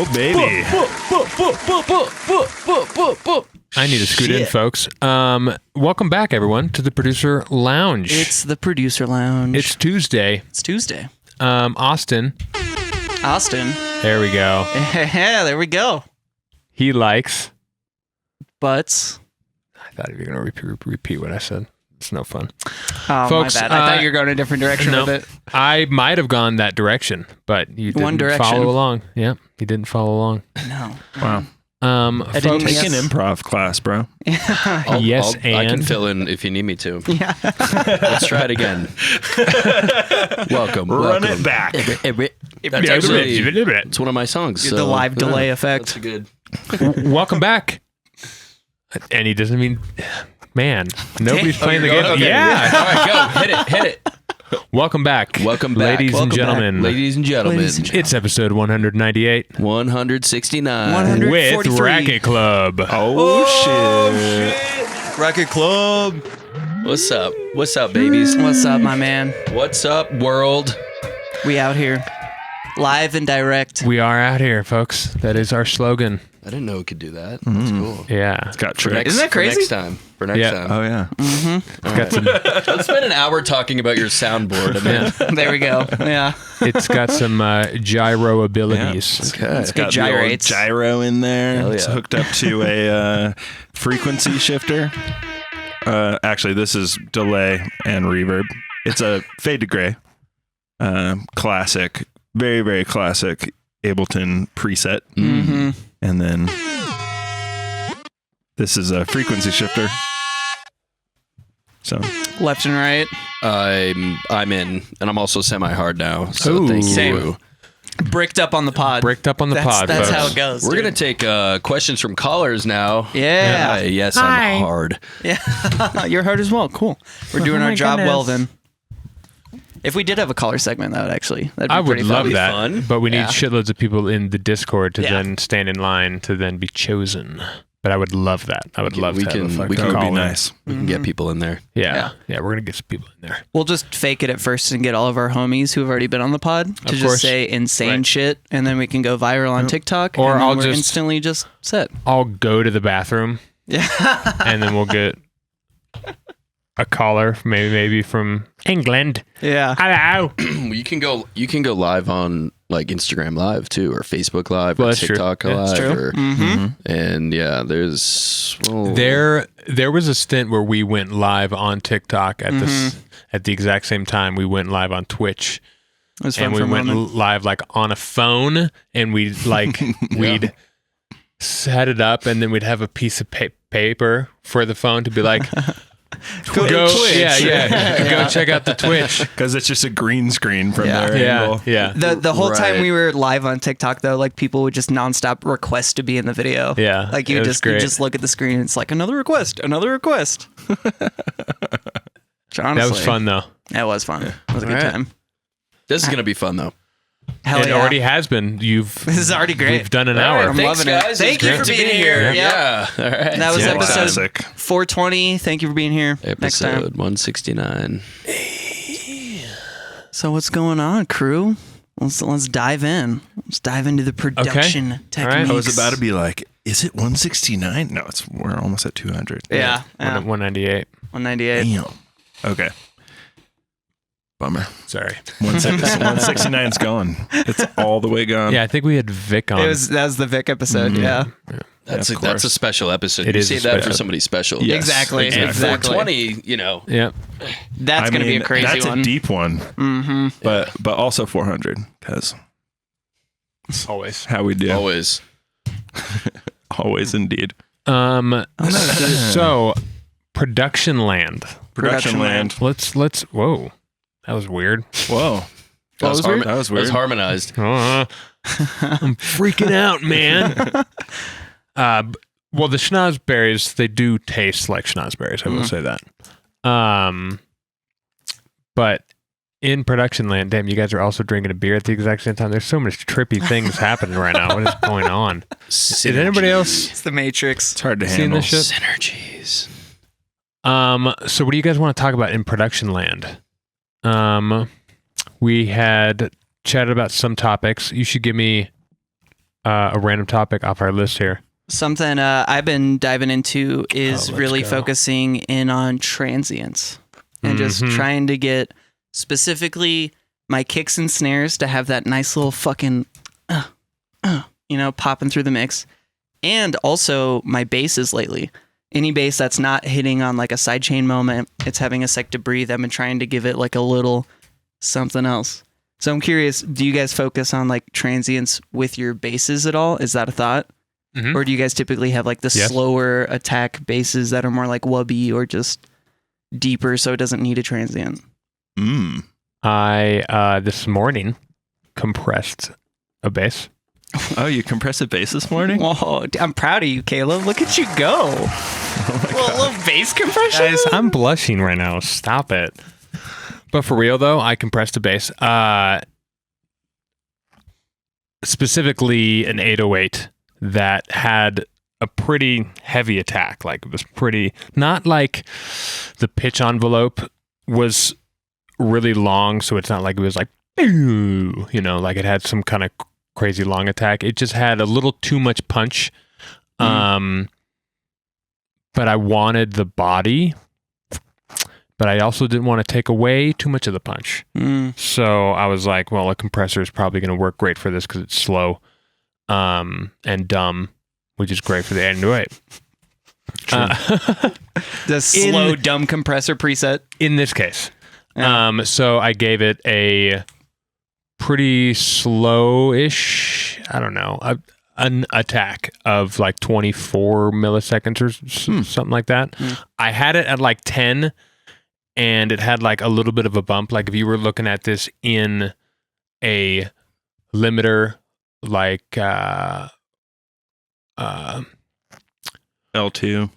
Oh, baby. I need to scoot in, folks. Welcome back, everyone, to the Producer Lounge. It's the Producer Lounge. It's Tuesday. It's Tuesday. Austin. There we go. Yeah, there we go. He likes. Butts. I thought you were going to repeat what I said. It's no fun. Oh, folks, my bad. I thought you were going a different direction with it. I might have gone that direction, but you didn't follow along. Yeah, you didn't follow along. No. Wow. Folks, take an improv class, bro. Yes, and I can fill in if you need me to. Yeah. Let's try it again. Welcome. Run it back. That's actually, it's one of my songs. The live delay effect. That's good. Welcome back. And he doesn't mean, man, nobody's playing the game. Okay. Yeah. All right, go. Hit it. Welcome back. Ladies and gentlemen. It's episode 198. 169. With Racket Club. Oh, shit. Racket Club. What's up? What's up, babies? What's up, my man? What's up, world? We out here. Live and direct. We are out here, folks. That is our slogan. I didn't know it could do that. That's cool. Yeah. It's got tricks. Isn't that crazy? For next time. Oh, yeah. It's got some, Let's spend an hour talking about your soundboard. There we go. Yeah. it's got some gyro abilities. Okay. It's got the old gyrates. gyro in there. Hell It's yeah. hooked up to a frequency shifter. Actually, this is delay and reverb. It's a fade to gray. Classic. Very, very classic Ableton preset. Mm-hmm. And then this is a frequency shifter. So Left and right. I'm in, and I'm also semi-hard now. So Ooh. thank you. Same. Bricked up on the pod. Bricked up on the pod, That's folks. how it goes. We're going to take questions from callers now. Yeah. Yes, Hi. I'm hard. Yeah. You're hard as well. Cool. We're doing our job well then. If we did have a caller segment, that'd be I would pretty love fun. that, fun. but we need Yeah. shitloads of people in the Discord to Yeah. then stand in line to then be chosen. But I would love that. I would love we to have a can- fucking we can that would be call-in. nice. We can get people in there. Yeah. We're gonna get some people in there. We'll just fake it at first and get all of our homies who have already been on the pod to Of just course. say insane Right. shit, and then we can go viral on TikTok, Or and then I'll we're just- instantly just set. I'll go to the bathroom Yeah. and then we'll get a caller, maybe from England. Yeah. Hello. You can go live on like Instagram Live too, or Facebook Live, Well, or that's true. TikTok Yeah, Live, that's true. or, Mm-hmm. and yeah, there's There was a stint where we went live on TikTok at this at the exact same time we went live on Twitch. It was fun And we for a went moment. live like on a phone, and we'd like we'd set it up, and then we'd have a piece of paper for the phone to be like, go, Twitch. yeah, go check out the Twitch. Because it's just a green screen from their Yeah, angle. yeah, The whole time Right. we were live on TikTok though, like people would just nonstop request to be in the video. Yeah, Like it you was just great. look at the screen and it's like another request. Which, honestly, That was fun though. That was fun. It was a good Alright. time. this is gonna be fun though. Hell It yeah. already has been. This is already great. We've done an All hour. right, I'm thanks, loving it. guys. Thank It's you great for to being be here. Yeah. All right. That was Yeah, episode classic. 420. Thank you for being here. Next time. Episode 169. So what's going on, crew? Let's dive in. Let's dive into the production techniques. right. I was about to be like, is it 169? No, we're almost at 200. Yeah. 198. 198. Damn. Okay. Bummer. Sorry. 169's gone. It's all the way gone. Yeah, I think we had Vic on. That was the Vic episode. Yeah. That's of that's a course. special episode. It you is a save that for special- somebody special. Yes, Exactly. And Exactly. 420, you know. Yeah. That's going to be a crazy that's one. a deep one. Mm-hmm. But also 400 because Always. how we do. Always. Always indeed. So, production land. Production land. Let's. Whoa, that was weird. Whoa. That was weird. That was weird. harmonized. I'm freaking out, man. Well, the schnozberries, they do taste like schnozberries. I will say that. But in production land, damn, you guys are also drinking a beer at the exact same time. There's so much trippy things happening right now. What is going on? Is anybody else It's the Matrix. It's hard to seen handle. this shit? Synergies. So what do you guys want to talk about in production land? We had chatted about some topics. You should give me a random topic off our list here. Something I've been diving into is really go. focusing in on transients and just trying to get specifically my kicks and snares to have that nice little fucking, popping through the mix. And also my basses lately. Any bass that's not hitting on like a sidechain moment, it's having a sec to breathe. I've been trying to give it like a little something else. So I'm curious, do you guys focus on like transients with your basses at all? Is that a thought? Mm-hmm. Or do you guys typically have like the slower attack basses that are more like wubby or just deeper so it doesn't need a transient? I this morning compressed a bass. Oh, you compressed a bass this morning? Oh, I'm proud of you, Caleb. Look at you go. Little bass compression. Guys, I'm blushing right now. Stop it. But for real though, I compressed a bass. Specifically an 808 that had a pretty heavy attack. Like it was pretty, not like the pitch envelope was really long, so it's not like it was like, like it had some kind of crazy long attack. It just had a little too much punch. But I wanted the body, but I also didn't want to take away too much of the punch. So I was like, well, a compressor is probably going to work great for this because it's slow and dumb, which is great for the 808. The slow, dumb compressor preset. In this case. Yeah. So I gave it a pretty slow-ish, I don't know, an attack of like 24 milliseconds or something like that. I had it at like 10, and it had like a little bit of a bump. Like if you were looking at this in a limiter, like L2.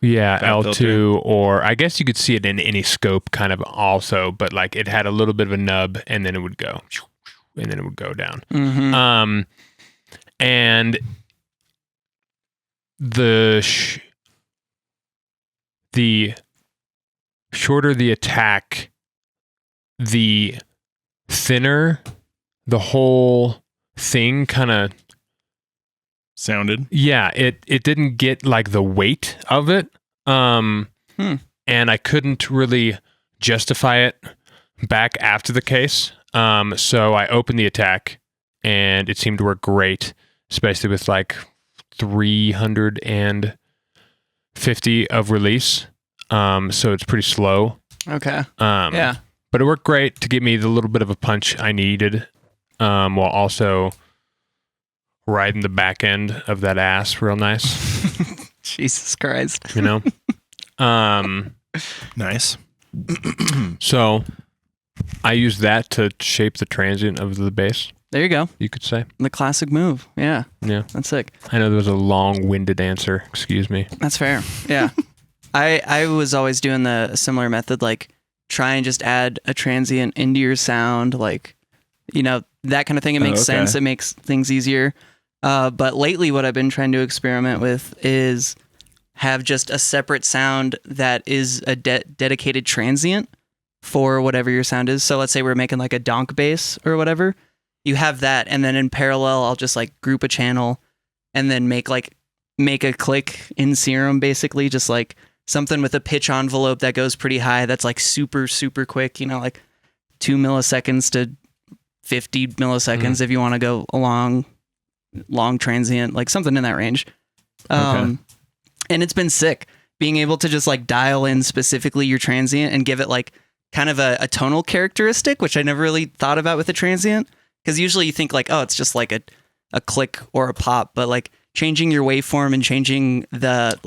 Yeah, Fat L2, filter. or I guess you could see it in any scope kind of also, but like it had a little bit of a nub, and then it would go, and then it would go down. And the shorter the attack, the thinner the whole thing kind of Sounded. Yeah, it didn't get like the weight of it. And I couldn't really justify it back after the case. So I opened the attack and it seemed to work great, especially with like 350 of release. So it's pretty slow. Okay. Yeah. But it worked great to give me the little bit of a punch I needed, while also riding the back end of that ass real nice. Jesus Christ. You know? Nice. So I used that to shape the transient of the bass, There you go. you could say. The classic move. Yeah. Yeah. That's sick. I know there was a long-winded answer. Excuse me. That's fair. Yeah. I was always doing the similar method, like try and just add a transient into your sound, like, that kind of thing. It makes sense. It makes things easier. But lately what I've been trying to experiment with is have just a separate sound that is a dedicated transient for whatever your sound is. So let's say we're making like a donk bass or whatever. You have that, and then in parallel, I'll just like group a channel and then make a click in Serum, basically, just like something with a pitch envelope that goes pretty high. That's like super, super quick, like 2 milliseconds to 50 milliseconds if you want to go along. Long transient, like something in that range. And it's been sick being able to just like dial in specifically your transient and give it like kind of a tonal characteristic, which I never really thought about with a transient. Because usually you think like, oh, it's just like a click or a pop, but like changing your waveform and changing the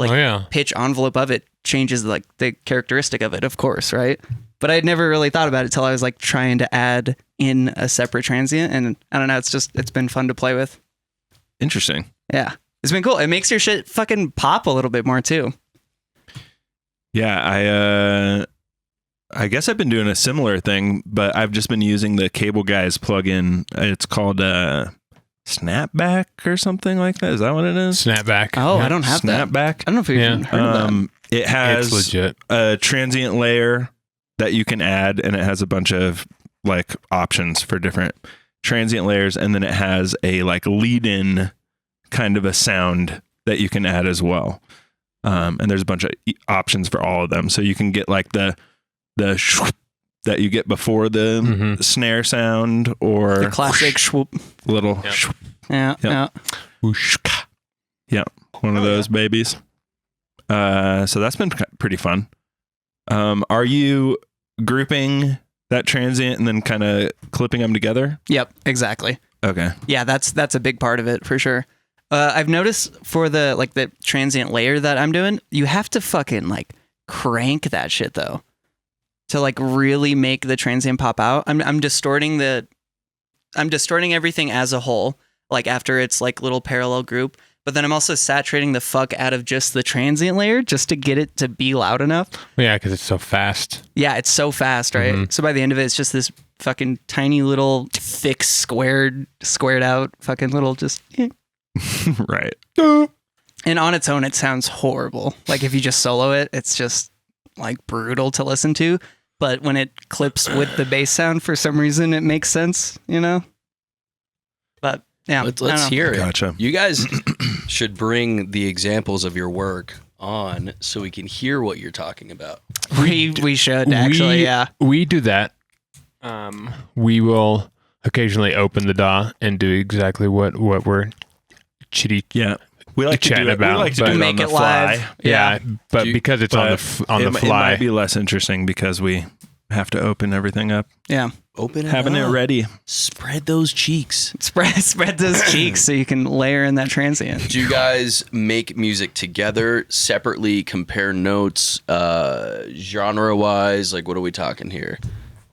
pitch envelope of it changes like the characteristic of it, of course, right? But I'd never really thought about it till I was like trying to add in a separate transient, and I don't know, it's been fun to play with. Interesting. Yeah. It's been cool. It makes your shit fucking pop a little bit more too. Yeah, I guess I've been doing a similar thing, but I've just been using the Cable Guys plugin. It's called Snapback or something like that. Is that what it is? Snapback. Oh, I don't have that. Snapback. I don't know if you've even heard of that. It has It's legit. a transient layer that you can add, and it has a bunch of like options for different transient layers, and then it has a like lead-in kind of a sound that you can add as well. And there's a bunch of options for all of them. So you can get like the shwoop that you get before the snare sound, or The classic swoop. little Yep. shwoop. Yeah. Yep. Yeah. Yeah, one of those babies. So that's been pretty fun. Are you grouping that transient and then kind of clipping them together? Yep. Exactly. Okay. Yeah, that's a big part of it for sure. I've noticed for the transient layer that I'm doing, you have to fucking like crank that shit though to like really make the transient pop out. I'm distorting everything as a whole, like after it's like little parallel group, but then I'm also saturating the fuck out of just the transient layer just to get it to be loud enough. Yeah, because it's so fast. Yeah, it's so fast, right? Mhm. So by the end of it, it's just this fucking tiny little thick squared out fucking little just. Right. And on its own, it sounds horrible. Like if you just solo it, it's just like brutal to listen to. But when it clips with the bass sound, for some reason, it makes sense, you know? But yeah. Let's hear it. Gotcha. You guys should bring the examples of your work on so we can hear what you're talking about. We should actually, yeah. We do that. We will occasionally open the DAW and do exactly what we're chitty Yeah. We like to chatting do it. about, We like to but- do it on Make the it fly. live. Yeah, but Do- because it's on the It fly. might be less interesting because we have to open everything up. Yeah. Open it Having it up. ready. Spread those cheeks. Spread those cheeks so you can layer in that transient. Do you guys make music together, separately, compare notes, genre-wise? Like, what are we talking here?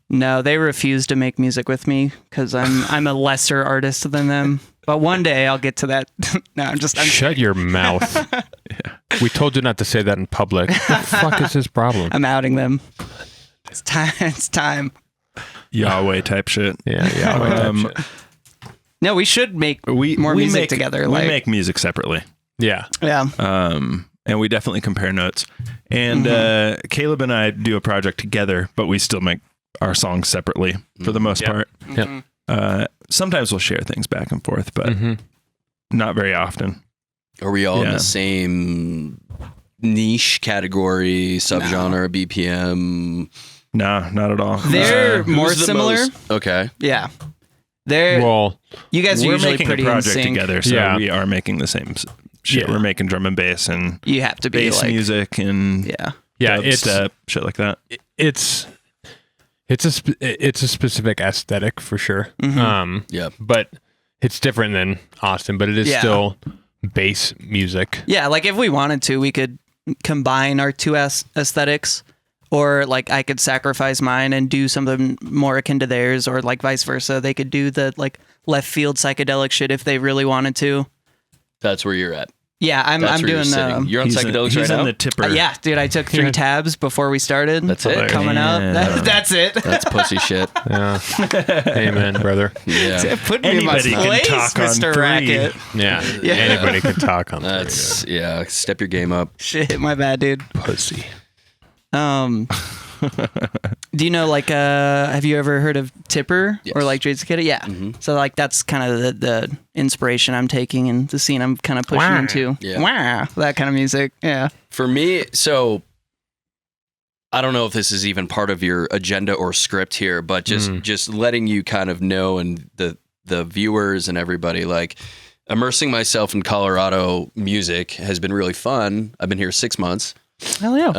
No, they refuse to make music with me because I'm a lesser artist than them. But one day I'll get to that. No, I'm Shut your mouth. We told you not to say that in public. What the fuck is his problem? I'm outing them. It's time. It's time. Yahweh type shit. Yeah. No, we should make more music together. We Like, make music separately. Yeah. yeah. And we definitely compare notes. And Caleb and I do a project together, but we still make our songs separately for the most part. Yep. Sometimes we'll share things back and forth, but not very often. Are we all in Yeah. the same niche category, subgenre, BPM? No, not at all. They're more Who's the similar. most- Okay. Yeah. They're Well, you guys are we're usually making a pretty in project sync. together, so Yeah. we are making the same shit. Yeah. We're making drum and bass and You have to be bass like music and yeah. dubstep, shit like that. it's a specific aesthetic for sure. Yeah. But it's different than Austin, but it is Yeah. still bass music. Yeah, like if we wanted to, we could combine our two aesthetics, or like I could sacrifice mine and do something more akin to theirs, or like vice versa. They could do the like left field psychedelic shit if they really wanted to. That's where you're at. Yeah, I'm That's where doing you're sitting. You're on psychedelics right he's now? in the tipper. yeah, dude, I took 3 tabs before we started. That's it? Coming up. Yeah. That's it. That's pussy shit. Yeah. Amen, brother. Yeah. Put me in my Anybody can place, talk on Mr. 3. Racket. Yeah. Yeah. Anybody can talk on That's, yeah. Step your game up. Shit, my bad, dude. pussy. Do you know like have you ever heard of Tipper Yes. or like Jade Cicada? Yeah. So like that's kind of the inspiration I'm taking and the scene I'm kind of pushing Wah. into. Yeah. Wah, that kind of music. Yeah. For me, so I don't know if this is even part of your agenda or script here, but just letting you kind of know, and the viewers and everybody, like, immersing myself in Colorado music has been really fun. I've been here 6 months. Hell yeah.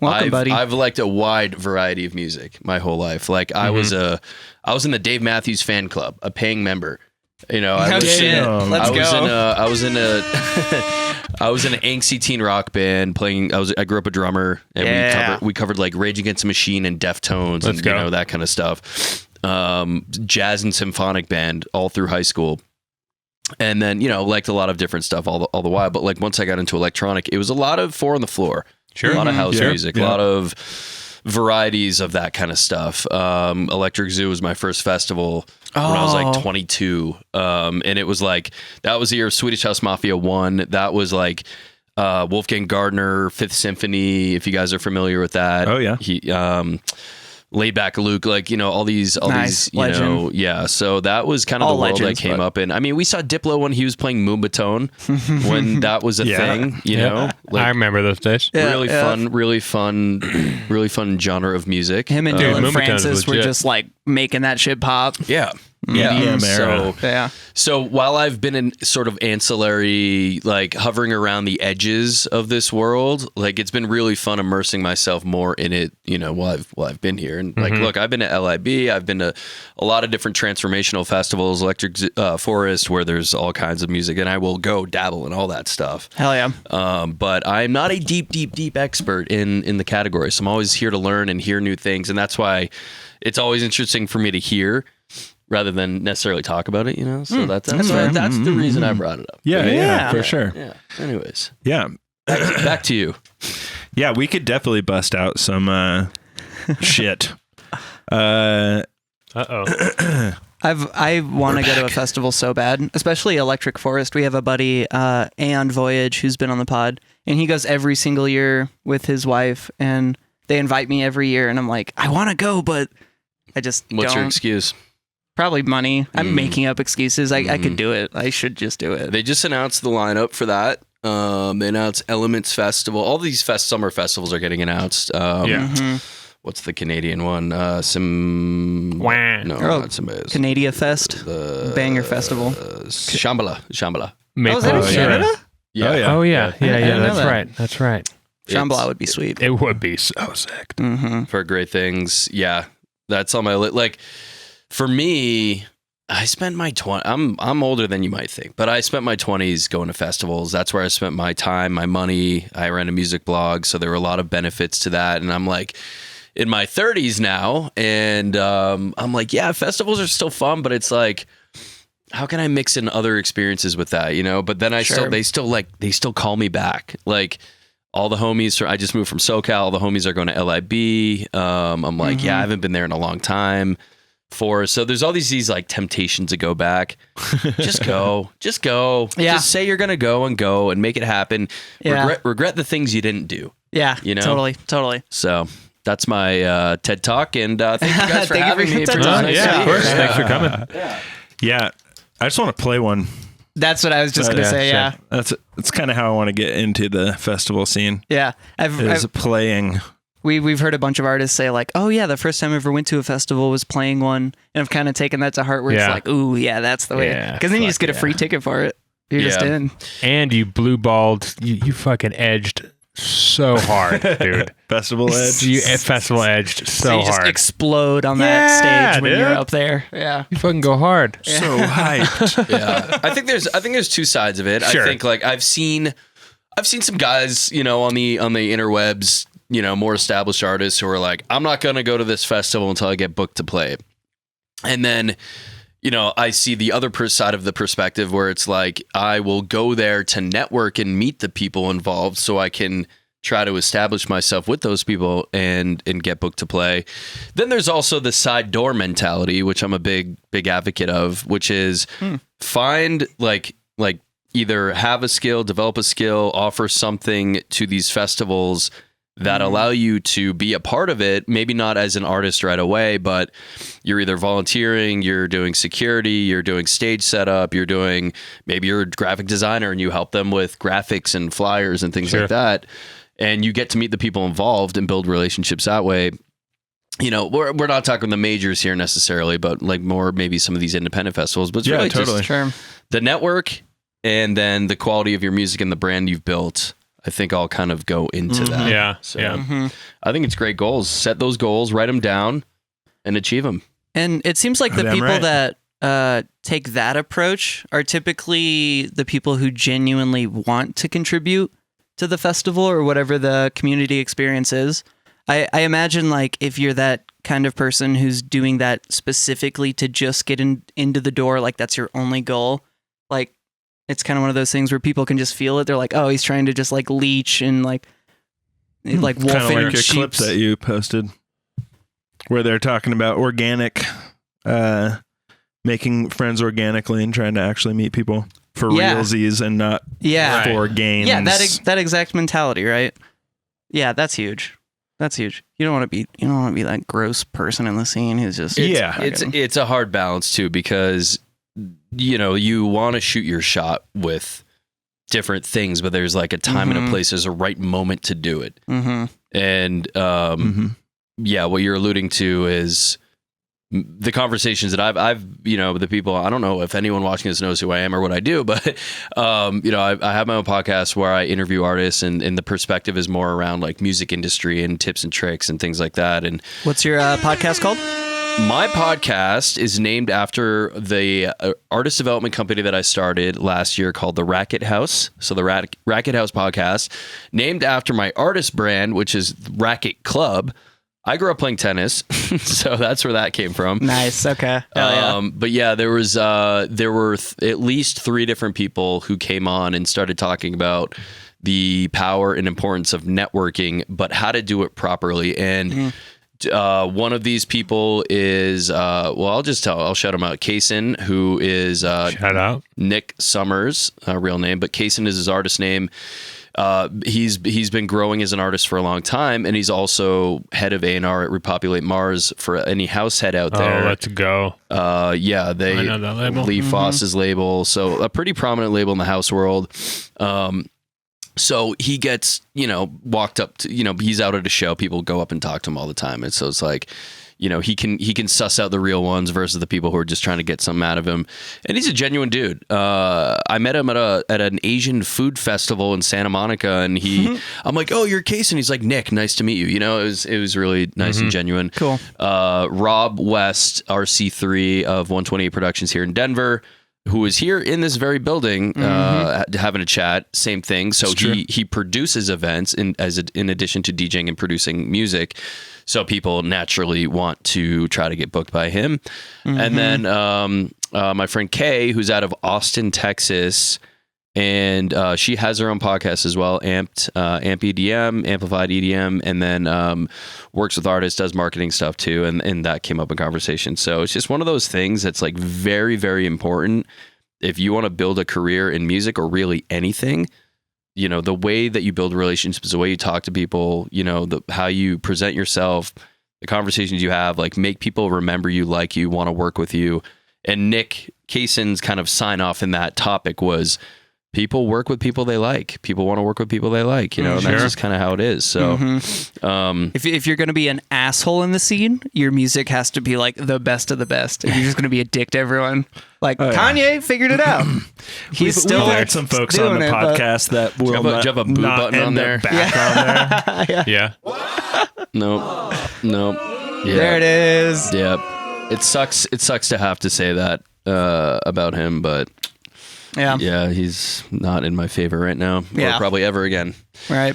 Welcome, buddy. I've liked a wide variety of music my whole life. Like I was in the Dave Matthews fan club, a paying member. You know, I Oh, was shit. Let's go. I was in an angsty teen rock band playing. I grew up a drummer, and Yeah. we covered like Rage Against the Machine and Deftones, Let's and go. you know, that kind of stuff. Jazz and symphonic band all through high school. And then, you know, liked a lot of different stuff all the while. But like once I got into electronic, it was a lot of 4 on the floor. Sure. A lot of house Yeah. music, Yeah. a lot of varieties of that kind of stuff. Electric Zoo was my first festival when I was like 22. And it was like, that was the year of Swedish House Mafia 1. That was like Wolfgang Gardner, Fifth Symphony, if you guys are familiar with that. Oh, yeah. He, Laid Back Luke, like, you know, all these, Nice. you Legend. know, yeah. So that was kind of All the world legends, I came but- up in. I mean, we saw Diplo when he was playing Moombatone when that was a Yeah. thing, you Yeah. know, I like remember those days. Yeah, really yeah. fun, really fun genre of music. Him and Dude, Dylan Moombatone Francis is were legit. just like making that shit pop. Yeah. EDM So, era. Yeah. so while I've been in sort of ancillary, like hovering around the edges of this world, like it's been really fun immersing myself more in it, you know, while I've been here. And like, look, I've been to LIB, I've been to a lot of different transformational festivals, Electric Forest, where there's all kinds of music, and I will go dabble in all that stuff. Hell yeah. But I'm not a deep expert in the category. So I'm always here to learn and hear new things. And that's why it's always interesting for me to hear rather than necessarily talk about it, you know? So that's the reason I brought it up. Yeah, for sure. Yeah. Anyways, Yeah. back to you. Yeah, we could definitely bust out some shit. Uh-oh. I want to go to a festival so bad, especially Electric Forest. We have a buddy, Aeon Voyage, who's been on the pod, and he goes every single year with his wife, and they invite me every year, and I'm like, I want to go, but I just What's don't. your excuse? Probably money. I'm making up excuses. I could do it. I should just do it. They just announced the lineup for that. They announced Elements Festival. All these summer festivals are getting announced. Yeah. What's the Canadian one? Wah. No, Oh, not Symbiosis. Canada Fest, Banger Festival. Shambhala. Maple. Oh, is that in yeah. Canada? Yeah. Oh, yeah. Oh, yeah. I didn't know That's that. right. That's right. Shambhala would be sweet. It would be so sick. For great things. Yeah. That's on my list. Like, for me, I spent my 20s. I'm older than you might think, but I spent my 20s going to festivals. That's where I spent my time, my money. I ran a music blog, so there were a lot of benefits to that. And I'm like in my 30s now, and I'm like, yeah, festivals are still fun, but it's like, how can I mix in other experiences with that, you know? But then they still call me back. Like, all the homies, I just moved from SoCal. All the homies are going to LIB. I'm like, yeah, I haven't been there in a long time. So there's all these like temptations to go back. Just go. Yeah. Just say you're gonna go and make it happen. Yeah. Regret the things you didn't do. Yeah, You know? totally. So that's my TED Talk, and thank you guys for Thank you having for me. your TED It's Talk. nice yeah, to of be course. here. Thanks for coming. Yeah. I just want to play one. That's what I was just gonna Yeah, say. same. Yeah, That's kind of how I want to get into the festival scene. yeah. Is playing. We've heard a bunch of artists say like, oh yeah, the first time I ever went to a festival was playing one, and I've kind of taken that to heart. Where Yeah. it's like, ooh, yeah, that's the way. Yeah, Because then you just fuck get a free ticket for it. You're just Yeah. in. And you blue balled. You fucking edged so hard, dude. Festival Edge. You festival edged So so you just hard. explode on Yeah, that stage when dude. you're up there. Yeah. You fucking go hard. So hyped. Yeah, I think there's two sides of it. Sure. I think like I've seen some guys, you know, on the interwebs, you know, more established artists who are like, I'm not gonna go to this festival until I get booked to play. And then, you know, I see the other side of the perspective where it's like, I will go there to network and meet the people involved so I can try to establish myself with those people and get booked to play. Then there's also the side door mentality, which I'm a big advocate of, which is find like either have a skill, develop a skill, offer something to these festivals that allow you to be a part of it, maybe not as an artist right away, but you're either volunteering, you're doing security, you're doing stage setup, maybe you're a graphic designer and you help them with graphics and flyers and things like that. And you get to meet the people involved and build relationships that way. You know, we're not talking the majors here necessarily, but like more maybe some of these independent festivals. But it's really totally. just the network and then the quality of your music and the brand you've built. I think I'll kind of go into that. Yeah. So Yeah. I think it's great goals. Set those goals, write them down, and achieve them. And it seems like the Damn people right. that take that approach are typically the people who genuinely want to contribute to the festival or whatever the community experience is. I imagine like if you're that kind of person who's doing that specifically to just get into the door, like that's your only goal, like it's kind of one of those things where people can just feel it. They're like, oh, he's trying to just like leech and like wolf Kind of in like a clip sheep's. that you posted where they're talking about organic, making friends organically and trying to actually meet people for Yeah. realsies and not Yeah. for gains. Yeah, that exact mentality, right? Yeah, that's huge. That's huge. You don't want to be that gross person in the scene who's just it's a hard balance too, because you want to shoot your shot with different things, but there's like a time and a place, there's a right moment to do it. And what you're alluding to is the conversations that I've the people, I don't know if anyone watching this knows who I am or what I do, but I have my own podcast where I interview artists, and the perspective is more around like music industry and tips and tricks and things like that. And what's your podcast called? My podcast is named after the artist development company that I started last year called the Racket House. So the Racket House podcast, named after my artist brand, which is Racket Club. I grew up playing tennis, so that's where that came from. Nice. Okay. But yeah, there were at least 3 different people who came on and started talking about the power and importance of networking, but how to do it properly. And one of these people is I'll shout him out. Kaysen, who is shout out Nick Summers, real name, but Kaysen is his artist name. He's been growing as an artist for a long time, and he's also head of A&R at Repopulate Mars for any house head out there. Oh, let's go. They I know that label. Lee Foss's label, so a pretty prominent label in the house world. So he gets, walked up to, he's out at a show. People go up and talk to him all the time. And so it's like, he can suss out the real ones versus the people who are just trying to get something out of him. And he's a genuine dude. I met him at an Asian food festival in Santa Monica, and I'm like, oh, you're Case, and he's like, Nick, nice to meet you. It was really nice and genuine. Cool. Rob West, RC3 of 128 Productions here in Denver, who is here in this very building, having a chat. Same thing. So he produces events in addition to DJing and producing music. So people naturally want to try to get booked by him. And then my friend Kay, who's out of Austin, Texas, and she has her own podcast as well, Amp EDM, Amplified EDM, and then works with artists, does marketing stuff too, and that came up in conversation. So it's just one of those things that's like very, very important if you want to build a career in music or really anything. The way that you build relationships, the way you talk to people, how you present yourself, the conversations you have, like make people remember you, like you, want to work with you. And Nick Kaysen's kind of sign off in that topic was, people work with people they like. People want to work with people they like, and that's just kind of how it is. So, if you're going to be an asshole in the scene, your music has to be like the best of the best. If you're just going to be a dick to everyone, like Kanye figured it out. We've had some folks on the podcast that will do you have a boo button on there? On there. Yeah. No. Yeah. There it is. Yeah. It sucks to have to say that about him, but. Yeah, he's not in my favor right now, or probably ever again. Right.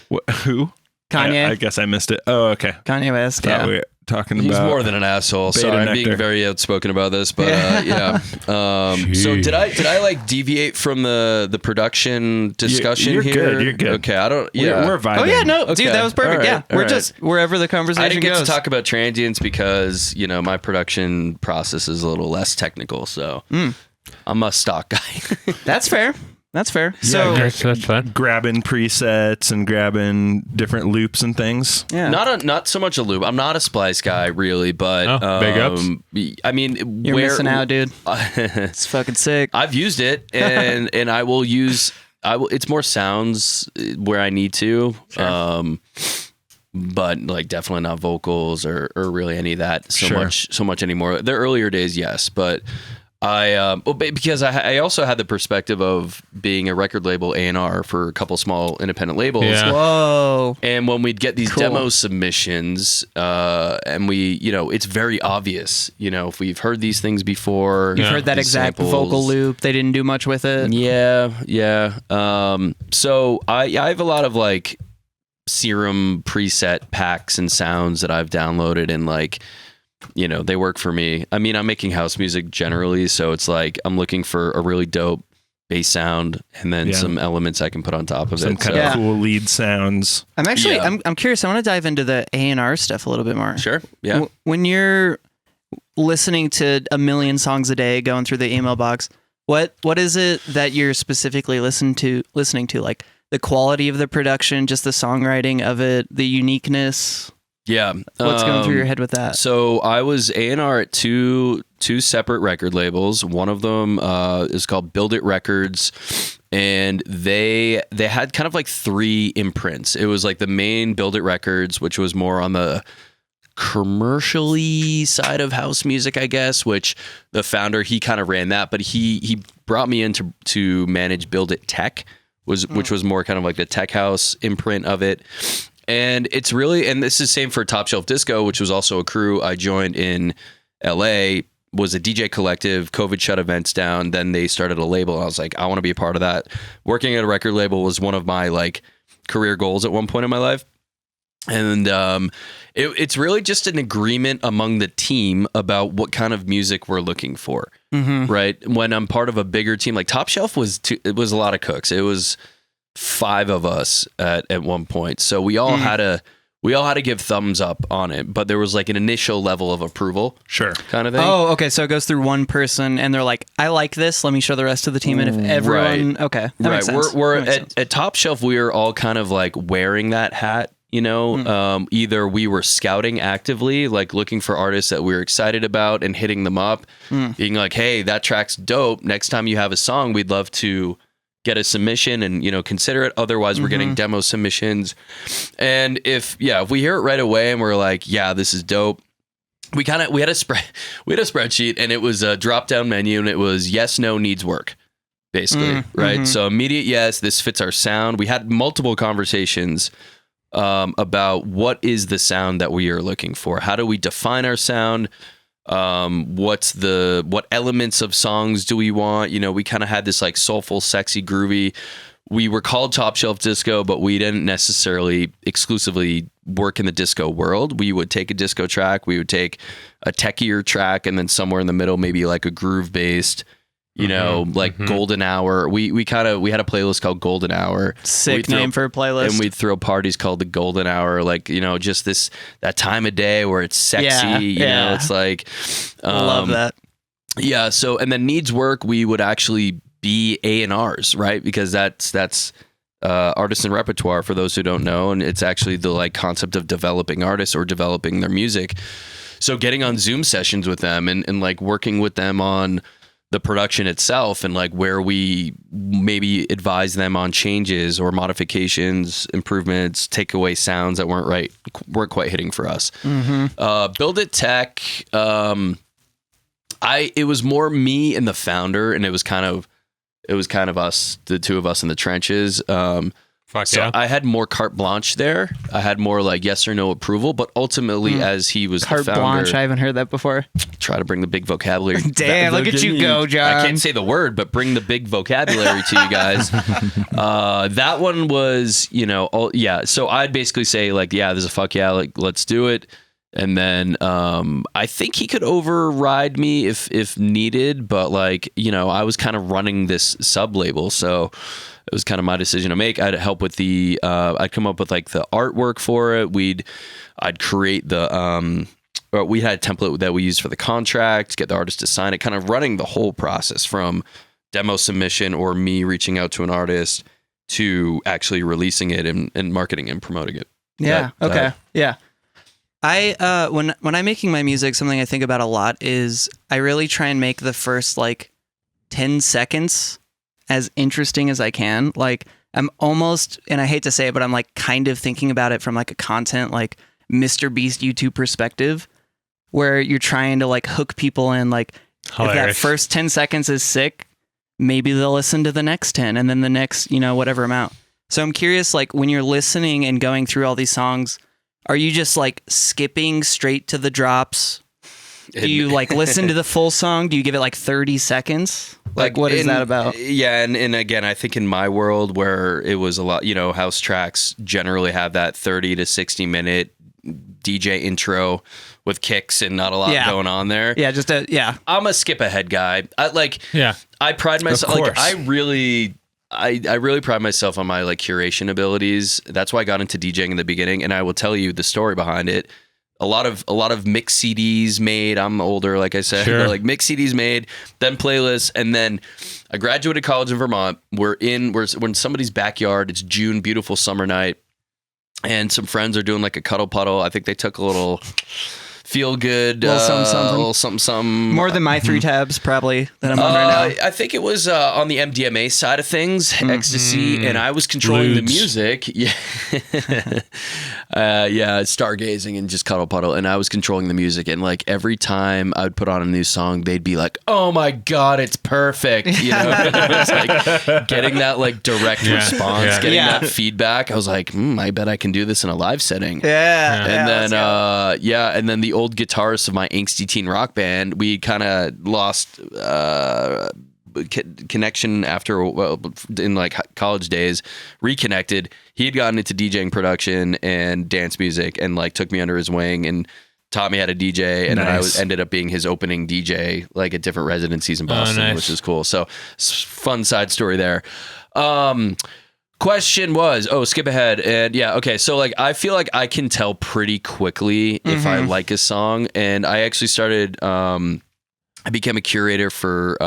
Who? Kanye. I guess I missed it. Oh, okay. Kanye West. Yeah. We were talking about. He's more than an asshole. Sorry, I'm being very outspoken about this, but yeah. So did I like deviate from the production discussion you're here? Good, you're good. Okay, I don't. Yeah, we're vibing. Oh yeah, no, Okay. dude, that was perfect. All right, We're just wherever the conversation I didn't get goes. to talk about Transients because my production process is a little less technical, so. I'm a stock guy. That's fair. So that's fun. Grabbing presets and grabbing different loops and things. yeah, Not so much a loop. I'm not a splice guy really, but big ups. I mean, you're missing out, dude. It's fucking sick. I've used it, and I will use. It's more sounds where I need to. Sure. But like definitely not vocals or really any of that so much anymore. The earlier days, yes, but. Because I also had the perspective of being a record label A&R for a couple small independent labels. Yeah. Whoa. And when we'd get these demo submissions, and we, it's very obvious, if we've heard these things before. You've heard that exact vocal loop. They didn't do much with it. Yeah. So I have a lot of like Serum preset packs and sounds that I've downloaded and like, they work for me. I mean, I'm making house music generally, so it's like I'm looking for a really dope bass sound and then some elements I can put on top of some it. Some kind of cool lead sounds. I'm actually, I'm curious. I want to dive into the A&R stuff a little bit more. Sure. Yeah. When you're listening to a million songs a day, going through the email box, what is it that you're specifically listening to? Like the quality of the production, just the songwriting of it, the uniqueness? Yeah. What's going through your head with that? So I was A&R at two separate record labels. One of them is called Build It Records, and they had kind of like 3 imprints. It was like the main Build It Records, which was more on the commercially side of house music, I guess, which the founder, he kind of ran that, but he brought me in to manage Build It Tech, which was more kind of like the tech house imprint of it. And it's really, and this is same for Top Shelf Disco, which was also a crew I joined in LA, was a DJ collective. COVID shut events down. Then they started a label. I was like, I want to be a part of that. Working at a record label was one of my like career goals at one point in my life. And it's really just an agreement among the team about what kind of music we're looking for. Right. When I'm part of a bigger team, like Top Shelf it was a lot of cooks. It was 5 of us at one point. So we all had to give thumbs up on it, but there was like an initial level of approval. Sure. Kind of thing. Oh, okay. So it goes through one person and they're like, I like this. Let me show the rest of the team. And if everyone, okay. That makes sense. We're at Top Shelf, we were all kind of like wearing that hat, you know, either we were scouting actively, like looking for artists that we were excited about and hitting them up, being like, hey, that track's dope. Next time you have a song, we'd love to get a submission and, you know, consider it. Otherwise we're getting demo submissions. And if we hear it right away and we're like, yeah, this is dope. We had a spreadsheet and it was a drop down menu and it was yes, no, needs work, basically. Right. So immediate yes, this fits our sound. We had multiple conversations about what is the sound that we are looking for. How do we define our sound? What elements of songs do we want? You know, we kind of had this like soulful, sexy, groovy. We were called Top Shelf Disco, but we didn't necessarily exclusively work in the disco world. We would take a disco track, we would take a techier track, and then somewhere in the middle, maybe like a groove based, you know, like Golden Hour. We had a playlist called Golden Hour. Sick name for a playlist. And we'd throw parties called the Golden Hour, like, you know, just that time of day where it's sexy, you know, it's like love that. Yeah, so and then needs work, we would actually be A&Rs, right? Because that's artist and repertoire for those who don't know, and it's actually the like concept of developing artists or developing their music. So getting on Zoom sessions with them and like working with them on the production itself and like where we maybe advise them on changes or modifications, improvements, take away sounds that weren't quite hitting for us. Build It Tech. It was more me and the founder, and it was kind of us, the two of us in the trenches. I had more carte blanche there. I had more like yes or no approval, but ultimately as he was Carte the founder, blanche, I haven't heard that before. Try to bring the big vocabulary. Damn, look at you go, John. I can't say the word, but bring the big vocabulary to you guys. That one was, you know, so I'd basically say like, yeah, there's a fuck yeah, like let's do it. And then I think he could override me if needed, but like, you know, I was kind of running this sub label, so it was kind of my decision to make. I'd help with I'd come up with like the artwork for it. I'd create we had a template that we used for the contract, get the artist to sign it, kind of running the whole process from demo submission or me reaching out to an artist to actually releasing it and marketing and promoting it. Yeah. Yeah. I when I'm making my music, something I think about a lot is I really try and make the first like 10 seconds as interesting as I can. Like I'm almost, and I hate to say it, but I'm like kind of thinking about it from like a content like Mr. Beast YouTube perspective, where you're trying to like hook people in. Like hilarious. If that first 10 seconds is sick, maybe they'll listen to the next 10 and then the next, you know, whatever amount. So I'm curious, like when you're listening and going through all these songs, are you just like skipping straight to the drops? Do you like listen to the full song? Do you give it like 30 seconds? Like what is that about? Yeah. And again, I think in my world where it was a lot, you know, house tracks generally have that 30 to 60 minute DJ intro with kicks and not a lot going on there. Yeah. I'm a skip ahead guy. I pride myself. Like I really pride myself on my like curation abilities. That's why I got into DJing in the beginning. And I will tell you the story behind it. a lot of mix CDs made. I'm older, like I said, Sure. like mix CDs made, then playlists, and then I graduated college in Vermont. We're in somebody's backyard. It's June, beautiful summer night, and some friends are doing like a cuddle puddle. I think they took a little feel good, little something. More than my 3 tabs, probably, that I'm on right now. I think it was on the MDMA side of things, ecstasy, and I was controlling the music. Yeah, stargazing and just cuddle puddle, and I was controlling the music. And like every time I would put on a new song, they'd be like, "Oh my god, it's perfect!" You know, it's like getting that like direct response, getting that feedback. I was like, I bet I can do this in a live setting. And then the old guitarist of my angsty teen rock band, we kind of lost connection after in like college days, reconnected. He had gotten into DJing production and dance music and like took me under his wing and taught me how to DJ, and then I ended up being his opening DJ like at different residencies in Boston, which is cool. So fun side story there. Question was, skip ahead. And okay. So like, I feel like I can tell pretty quickly if I like a song, and I actually started, I became a curator for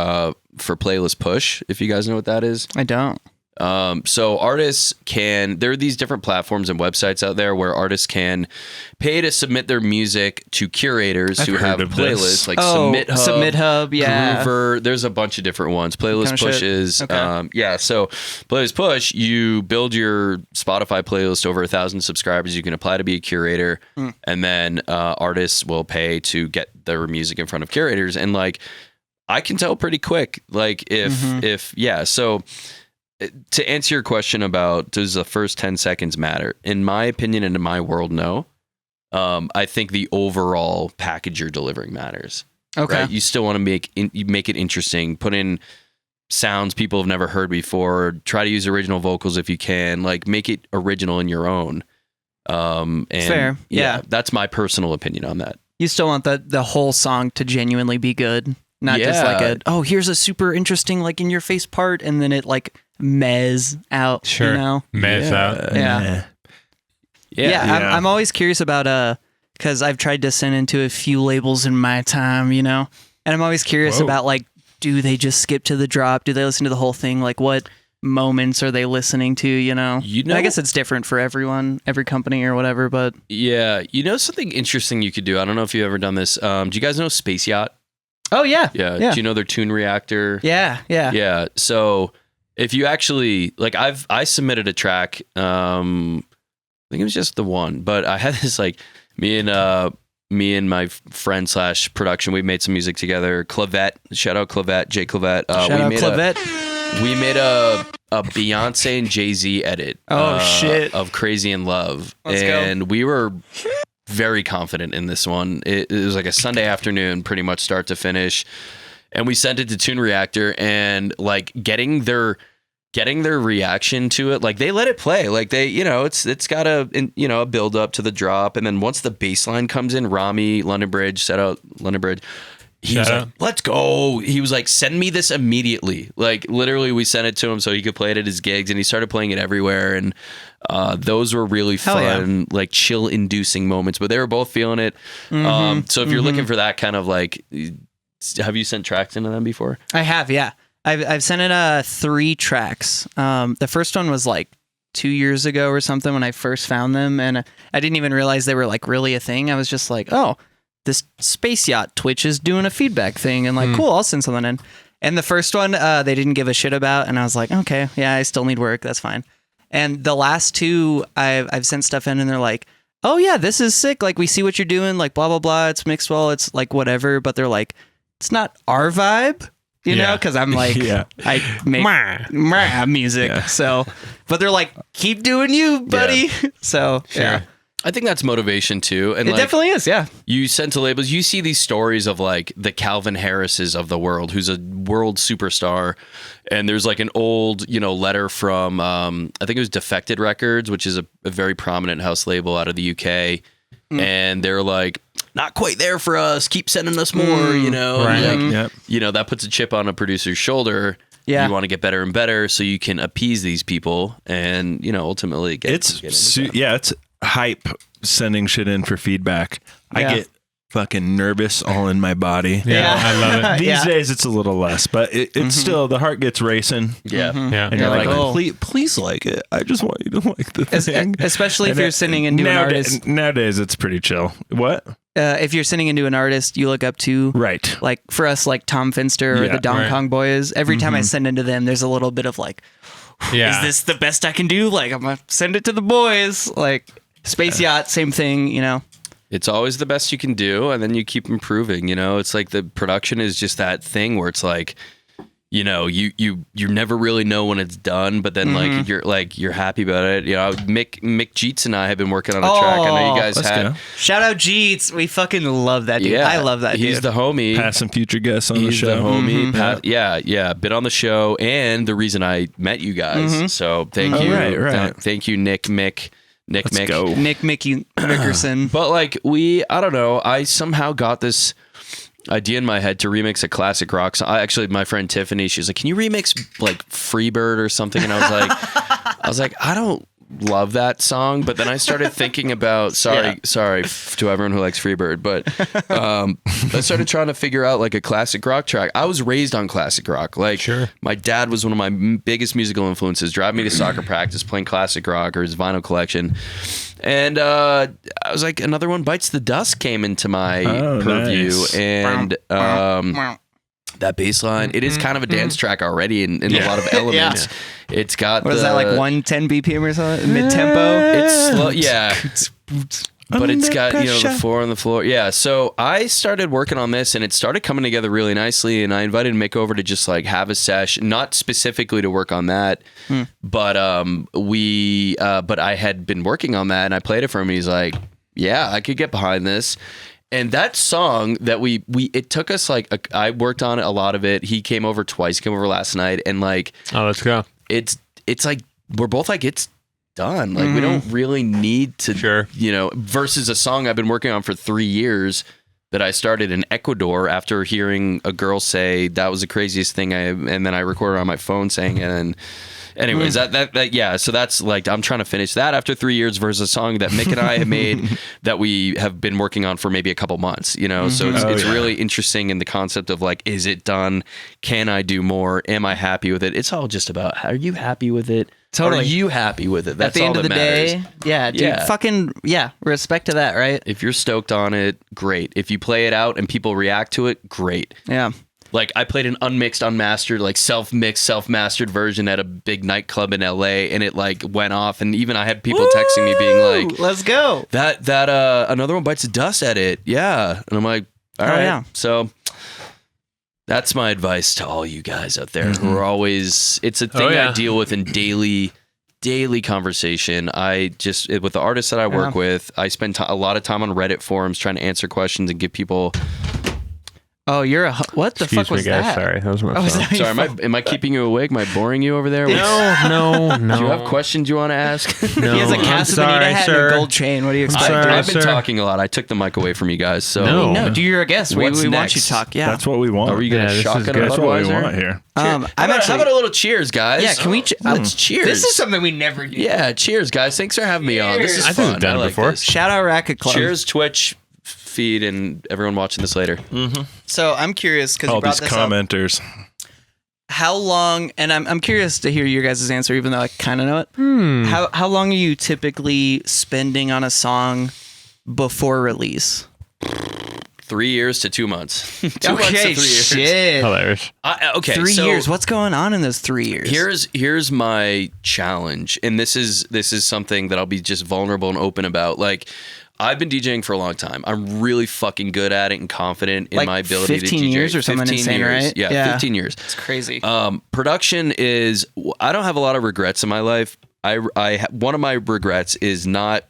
Playlist Push, if you guys know what that is. I don't. So artists there are these different platforms and websites out there where artists can pay to submit their music to curators who have playlists like Submit Hub, Groover. There's a bunch of different ones. Playlist Push is, so Playlist Push, you build your Spotify playlist over 1,000 subscribers. You can apply to be a curator, and then artists will pay to get their music in front of curators. And like, I can tell pretty quick, like so. To answer your question about does the first 10 seconds matter? In my opinion and in my world, no. I think the overall package you're delivering matters. Okay. Right? You still want to make it interesting. Put in sounds people have never heard before. Try to use original vocals if you can. Like, make it original in your own. And fair. Yeah. That's my personal opinion on that. You still want the whole song to genuinely be good. Not just like here's a super interesting, like, in your face part, and then it like mez out. Sure. You know? Mez out. Yeah. I'm always curious about because I've tried to send into a few labels in my time, you know, and I'm always curious about like, do they just skip to the drop? Do they listen to the whole thing? Like, what moments are they listening to? You know, I guess it's different for everyone, every company or whatever. But something interesting you could do. I don't know if you've ever done this. Do you guys know Space Yacht? Oh yeah. Do you know their Tune Reactor? Yeah. So if you actually like, I submitted a track. I think it was just the one, but I had this like me and my friend / production. We made some music together. Clavette, shout out Clavette, Jay Clavette. We made a Beyonce and Jay-Z edit. Of Crazy in Love. And we were very confident in this one. It was like a Sunday afternoon, pretty much start to finish. And we sent it to Tune Reactor, and like getting their reaction to it, like they let it play. Like they, it's got a build up to the drop. And then once the bass line comes in, Rami, London Bridge, shout out London Bridge. He was like, let's go. He was like, send me this immediately. Like literally we sent it to him so he could play it at his gigs, and he started playing it everywhere. And those were really fun, like chill inducing moments, but they were both feeling it. So if you're looking for that kind of like, have you sent tracks into them before? I have, yeah. I've sent in 3 tracks. The first one was like 2 years ago or something when I first found them, and I didn't even realize they were like really a thing. I was just like, oh, this Space Yacht Twitch is doing a feedback thing, and like, cool, I'll send something in. And the first one, they didn't give a shit about, and I was like, okay, yeah, I still need work, that's fine. And the last 2, I've sent stuff in, and they're like, oh yeah, this is sick. Like, we see what you're doing, like blah blah blah. It's mixed well, it's like whatever, but they're like, it's not our vibe. You know, because I'm like, I make music. So, but they're like, keep doing you, buddy. So, I think that's motivation too. And it definitely is. Yeah. You send to labels, you see these stories of like the Calvin Harrises of the world, who's a world superstar. And there's like an old, letter from, I think it was Defected Records, which is a very prominent house label out of the UK. And they're like, not quite there for us. Keep sending us more, Right. That puts a chip on a producer's shoulder. Yeah. You want to get better and better so you can appease these people and, ultimately get it's hype sending shit in for feedback, I Yeah. get fucking nervous all in my body. Yeah, I love it. These days it's a little less, but it's still, the heart gets racing. Yeah. Yeah. And you're like, oh. please like it. I just want you to like the thing. Especially if And you're sending into an artist. Nowadays it's pretty chill. What? If you're sending into an artist you look up to, Right. like for us, like Tom Finster or Yeah, the Dong right. Kong Boys, every time I send into them, there's a little bit of like, Yeah. is this the best I can do? Like, I'm going to send it to the boys. Like, Space Yacht, same thing, you know? It's always the best you can do, and then you keep improving. You know, it's like the production is just that thing where it's like, you know, you never really know when it's done, but then you're happy about it. You know, Mick Jeets and I have been working on a track. I know you guys let's had. go. Shout out Jeets. We fucking love that dude. Yeah, I love that dude. He's the homie. Past and future guests on the He's show. the homie. Yeah, been on the show, and the reason I met you guys. So thank you, right. Thank you, Mick. Let's go. Nick Mickey Mickerson. But like I don't know, I somehow got this idea in my head to remix a classic rock song. Actually, my friend Tiffany, she's like, "Can you remix like Freebird or something?" And I was like, I don't love that song. But then I started thinking about sorry to everyone who likes Freebird, but I started trying to figure out like a classic rock track. I was raised on classic rock. Like, Sure. My dad was one of my biggest musical influences. Driving me to soccer practice, playing classic rock or his vinyl collection. And I was like, Another One Bites the Dust came into my purview, nice. and that bass line, it is kind of a dance track already in a lot of elements. It's got What is that, like 110 BPM or something? Mid tempo? It's slow, yeah. But it's got, the 4 on the floor. Yeah. So I started working on this, and it started coming together really nicely. And I invited Mick over to just like have a sesh, not specifically to work on that, but but I had been working on that, and I played it for him. And he's like, "Yeah, I could get behind this." And that song that it took us like I worked on a lot of it. He came over twice. He came over last night, and like, Oh, let's go. it's like we're both like, it's done. Like we don't really need to, Sure. versus a song I've been working on for 3 years that I started in Ecuador after hearing a girl say that was the craziest thing and then I recorded on my phone saying it. And anyways, yeah. So that's like, I'm trying to finish that after 3 years versus a song that Mick and I have made that we have been working on for maybe a couple months, So it's really interesting in the concept of like, is it done? Can I do more? Am I happy with it? It's all just about, are you happy with it? Totally. Are you happy with it? That's At the all end of that the matters. day, yeah, dude, Yeah. fucking, respect to that, right? If you're stoked on it, great. If you play it out and people react to it, great. Yeah. Like I played an unmixed, unmastered, like self-mixed, self-mastered version at a big nightclub in LA, and it like went off. And even I had people texting me being like, let's go. that Another One Bites the Dust edit. Yeah. And I'm like, all right. yeah. So that's my advice to all you guys out there who are always, it's a thing I deal with in daily conversation. I just, with the artists that I work with, I spend a lot of time on Reddit forums trying to answer questions and give people. Oh, you're what the Excuse fuck was me, guys. that? Sorry, that was my phone. was that- Sorry, am I keeping you awake? Am I boring you over there? No. Do you have questions you want to ask? No, He has a I'm Casa sorry, Bonita hat and sir. a gold chain. What do you expect? sorry, I've been sir. talking a lot. I took the mic away from you guys. So No. No, do you're a guest. We What's want next? you to talk. Yeah. That's what we want. are you going Yeah, to this is shotgun good. a That's what we Budweiser? want here. I'm How about a little cheers, guys? Yeah, can we? Let's cheers. This is something we never do. Yeah, cheers, guys. Thanks for having me on. This is I think fun. we've done I it like before. this. Shout out Racket Club. Cheers, Twitch feed, and everyone watching this later. So I'm curious because you All brought these this up. commenters. How long? And I'm curious to hear your guys' answer, even though I kind of know it. How long are you typically spending on a song before release? 3 years to 2 months. 2 months to 3 years. shit. Hilarious. Okay, 3 so years. What's going on in those 3 years? Here's my challenge, and this is something that I'll be just vulnerable and open about. Like, I've been DJing for a long time. I'm really fucking good at it and confident in Like my ability to 15 DJ. years or something 15 insane, years. right? Yeah, Yeah. 15 years. It's crazy. Production is. I don't have a lot of regrets in my life. One of my regrets is not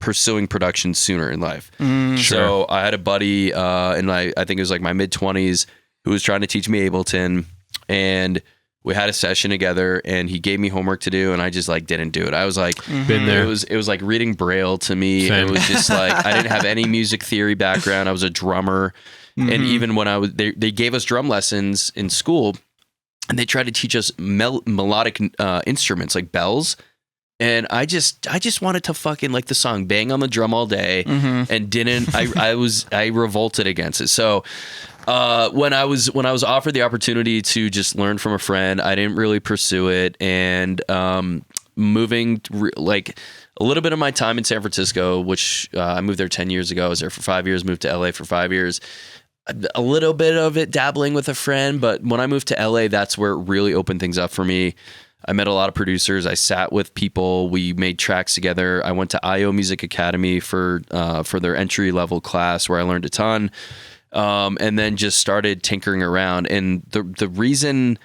pursuing production sooner in life. So I had a buddy in I think it was like my mid-20s who was trying to teach me Ableton, and we had a session together, and he gave me homework to do, and I just like didn't do it. I was like, Been there. It was like reading Braille to me. Same. It was just like I didn't have any music theory background. I was a drummer, and even when they gave us drum lessons in school, and they tried to teach us melodic instruments like bells. And I just wanted to fucking like the song bang on the drum all day, and didn't. I revolted against it. So when I was offered the opportunity to just learn from a friend, I didn't really pursue it. And moving like a little bit of my time in San Francisco, which I moved there 10 years ago. I was there for 5 years. Moved to LA for 5 years. A little bit of it dabbling with a friend, but when I moved to LA, that's where it really opened things up for me. I met a lot of producers. I sat with people. We made tracks together. I went to IO Music Academy for their entry level class where I learned a ton, and then just started tinkering around. And the reason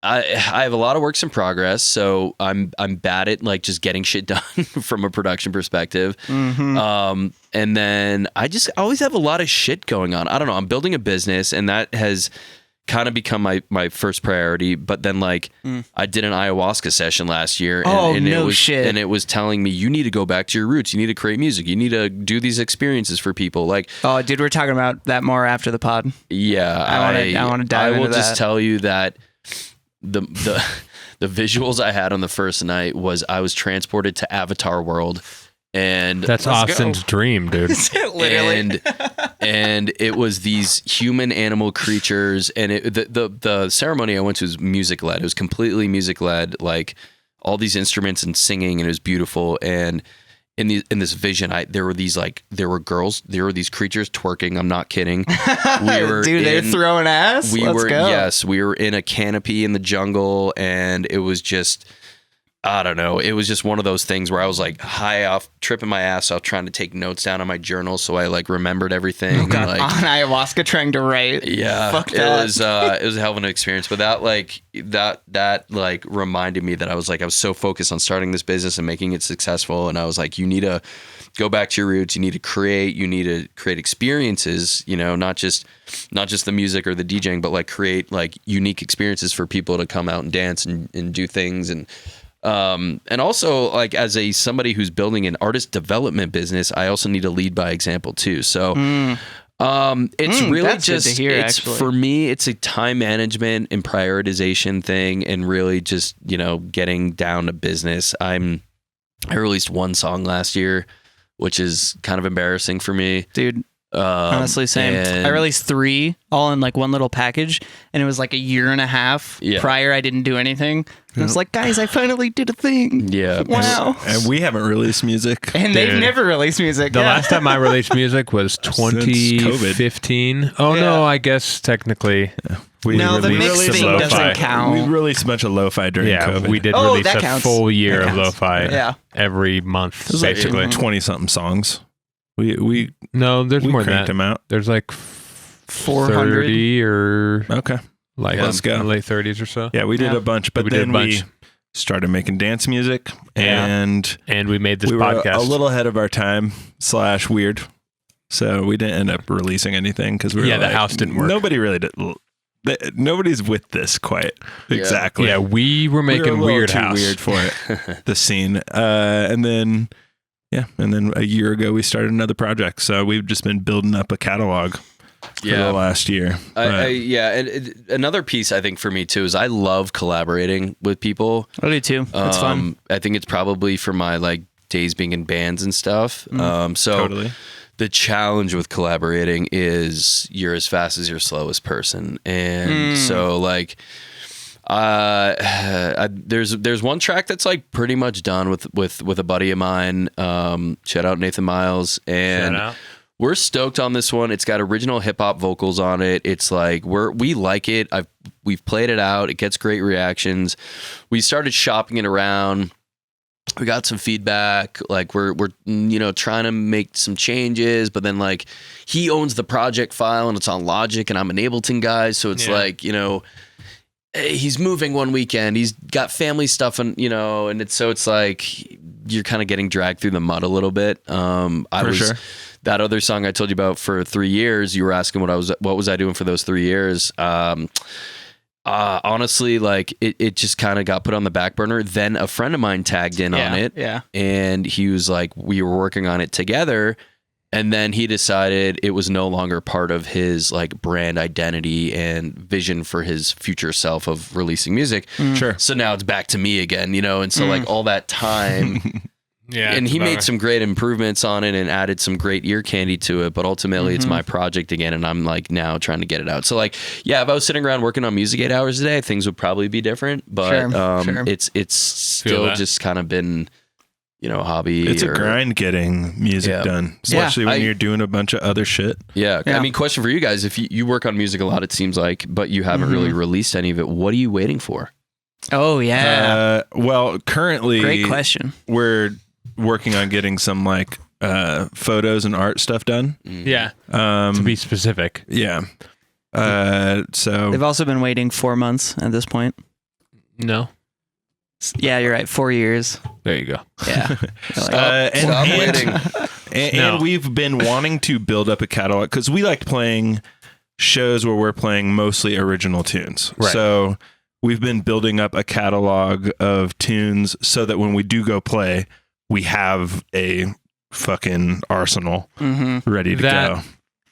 I have a lot of works in progress, so I'm bad at like just getting shit done from a production perspective. And then I just always have a lot of shit going on. I don't know. I'm building a business, and that has kind of become my first priority. But then like I did an ayahuasca session last year, and it was telling me, you need to go back to your roots. You need to create music. You need to do these experiences for people. Like, oh, dude, we're talking about that more after the pod. Yeah, I want to dive into that. I will just tell you that the visuals I had on the first night was I was transported to Avatar World. And that's Austin's dream, dude. Literally. And it was these human animal creatures, and the ceremony I went to was music led. It was completely music led, like all these instruments and singing, and it was beautiful. And in this vision, there were these creatures twerking. I'm not kidding. They're throwing ass. Let's go. Yes, we were in a canopy in the jungle, and it was just, I don't know. It was just one of those things where I was like high off, tripping my ass off, trying to take notes down on my journal, so I like remembered everything. Oh God, like, on ayahuasca, trying to write. Yeah, fuck that. It was a hell of an experience. But that reminded me that I was so focused on starting this business and making it successful, and I was like, you need to go back to your roots. You need to create experiences. You know, not just the music or the DJing, but like create like unique experiences for people to come out and dance and do things. And also, like, as somebody who's building an artist development business, I also need to lead by example too. So it's really just to hear, actually. For me, it's a time management and prioritization thing, and really just, you know, getting down to business. I released one song last year, which is kind of embarrassing for me, dude. Honestly, same. I released 3 all in like one little package, and it was like a year and a half prior. I didn't do anything. And I was like, guys, I finally did a thing. Yeah. Wow. And we haven't released music. And they've never released music. The last time I released music was 2015. Oh, no, I guess technically. The mix thing doesn't count. We released a bunch of lo-fi during COVID. We did release a full year of lo-fi every month, basically. Like 20-something songs. We there's more than that. Them out. There's like 400 or okay, like let's go late 30s or so. Yeah, we did a bunch, but then we started making dance music, and we made this podcast a little ahead of our time / weird, so we didn't end up releasing anything because the house didn't work. Nobody really did. Nobody's with this quite exactly. Yeah, we were making weird too house weird for it, the scene, and then. Yeah, and then a year ago we started another project, so we've just been building up a catalog for the last year. And another piece I think for me too is I love collaborating with people. I do too. It's fun. I think it's probably for my like days being in bands and stuff. Totally. The challenge with collaborating is you're as fast as your slowest person, and so like. There's one track that's like pretty much done with a buddy of mine. Shout out Nathan Miles, and we're stoked on this one. It's got original hip hop vocals on it. It's like we like it. We've played it out. It gets great reactions. We started shopping it around. We got some feedback. Like we're trying to make some changes, but then like he owns the project file and it's on Logic, and I'm an Ableton guy, so it's like, you know. He's moving one weekend. He's got family stuff, and and it's like you're kind of getting dragged through the mud a little bit. Sure. That other song I told you about for 3 years. You were asking what was I doing for those 3 years? Honestly, like it just kind of got put on the back burner. Then a friend of mine tagged in on it, and he was like, we were working on it together. And then he decided it was no longer part of his like brand identity and vision for his future self of releasing music. Sure. So now it's back to me again, you know? And so like all that time, Yeah. and he made some great improvements on it and added some great ear candy to it, but ultimately it's my project again. And I'm like now trying to get it out. So like, yeah, if I was sitting around working on music 8 hours a day, things would probably be different, but Sure. it's still just kind of been, you know, a hobby. It's a grind getting music done, especially when you're doing a bunch of other shit. Yeah. I mean, question for you guys. If you work on music a lot, it seems like, but you haven't really released any of it. What are you waiting for? Oh, yeah. Well, currently, Great question. We're working on getting some like photos and art stuff done. Yeah. To be specific. Yeah. So They've also been waiting 4 months at this point. No. Yeah, you're right. 4 years. There you go. Yeah. Stop waiting. And we've been wanting to build up a catalog because we liked playing shows where we're playing mostly original tunes. Right. So we've been building up a catalog of tunes so that when we do go play, we have a fucking arsenal ready to go.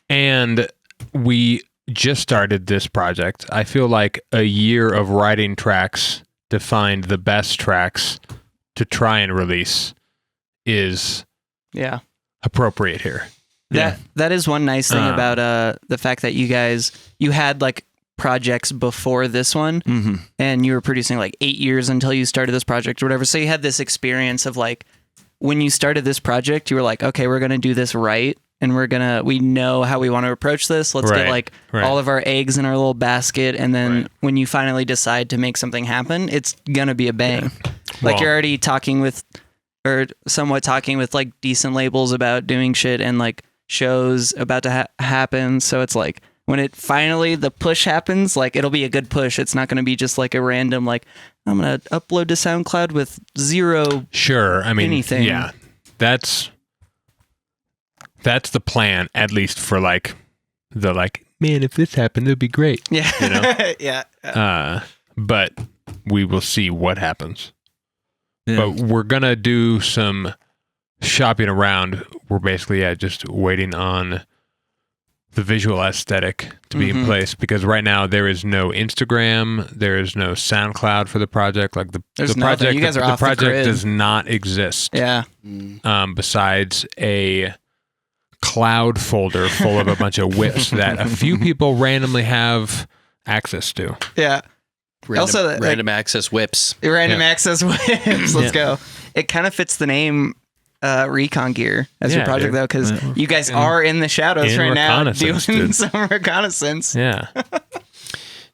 And we just started this project. I feel like a year of writing tracks to find the best tracks to try and release is appropriate here. That is one nice thing about the fact that you had like projects before this one and you were producing like 8 years until you started this project or whatever. So you had this experience of like when you started this project, you were like, okay, we're going to do this right. And we know how we want to approach this. Let's get like all of our eggs in our little basket. And then when you finally decide to make something happen, it's going to be a bang. Like you're already somewhat talking with like decent labels about doing shit and like shows about to happen. So it's like when it finally, the push happens, like it'll be a good push. It's not going to be just like a random, like I'm going to upload to SoundCloud with zero. Sure. I mean, anything. Yeah, that's the plan, at least for like man, if this happened, it'd be great. Yeah. You know? Yeah. But we will see what happens. Yeah. But we're gonna do some shopping around. We're basically just waiting on the visual aesthetic to be in place, because right now there is no Instagram, there is no SoundCloud for the project. Like the project, you guys are off the project grid. does not exist. Yeah. Besides a cloud folder full of a bunch of whips that a few people randomly have access to. Yeah. Random access whips. Random access whips. Let's go. It kind of fits the name Recon Gear as your project, though, because you guys are in the shadows right now doing some reconnaissance. Yeah.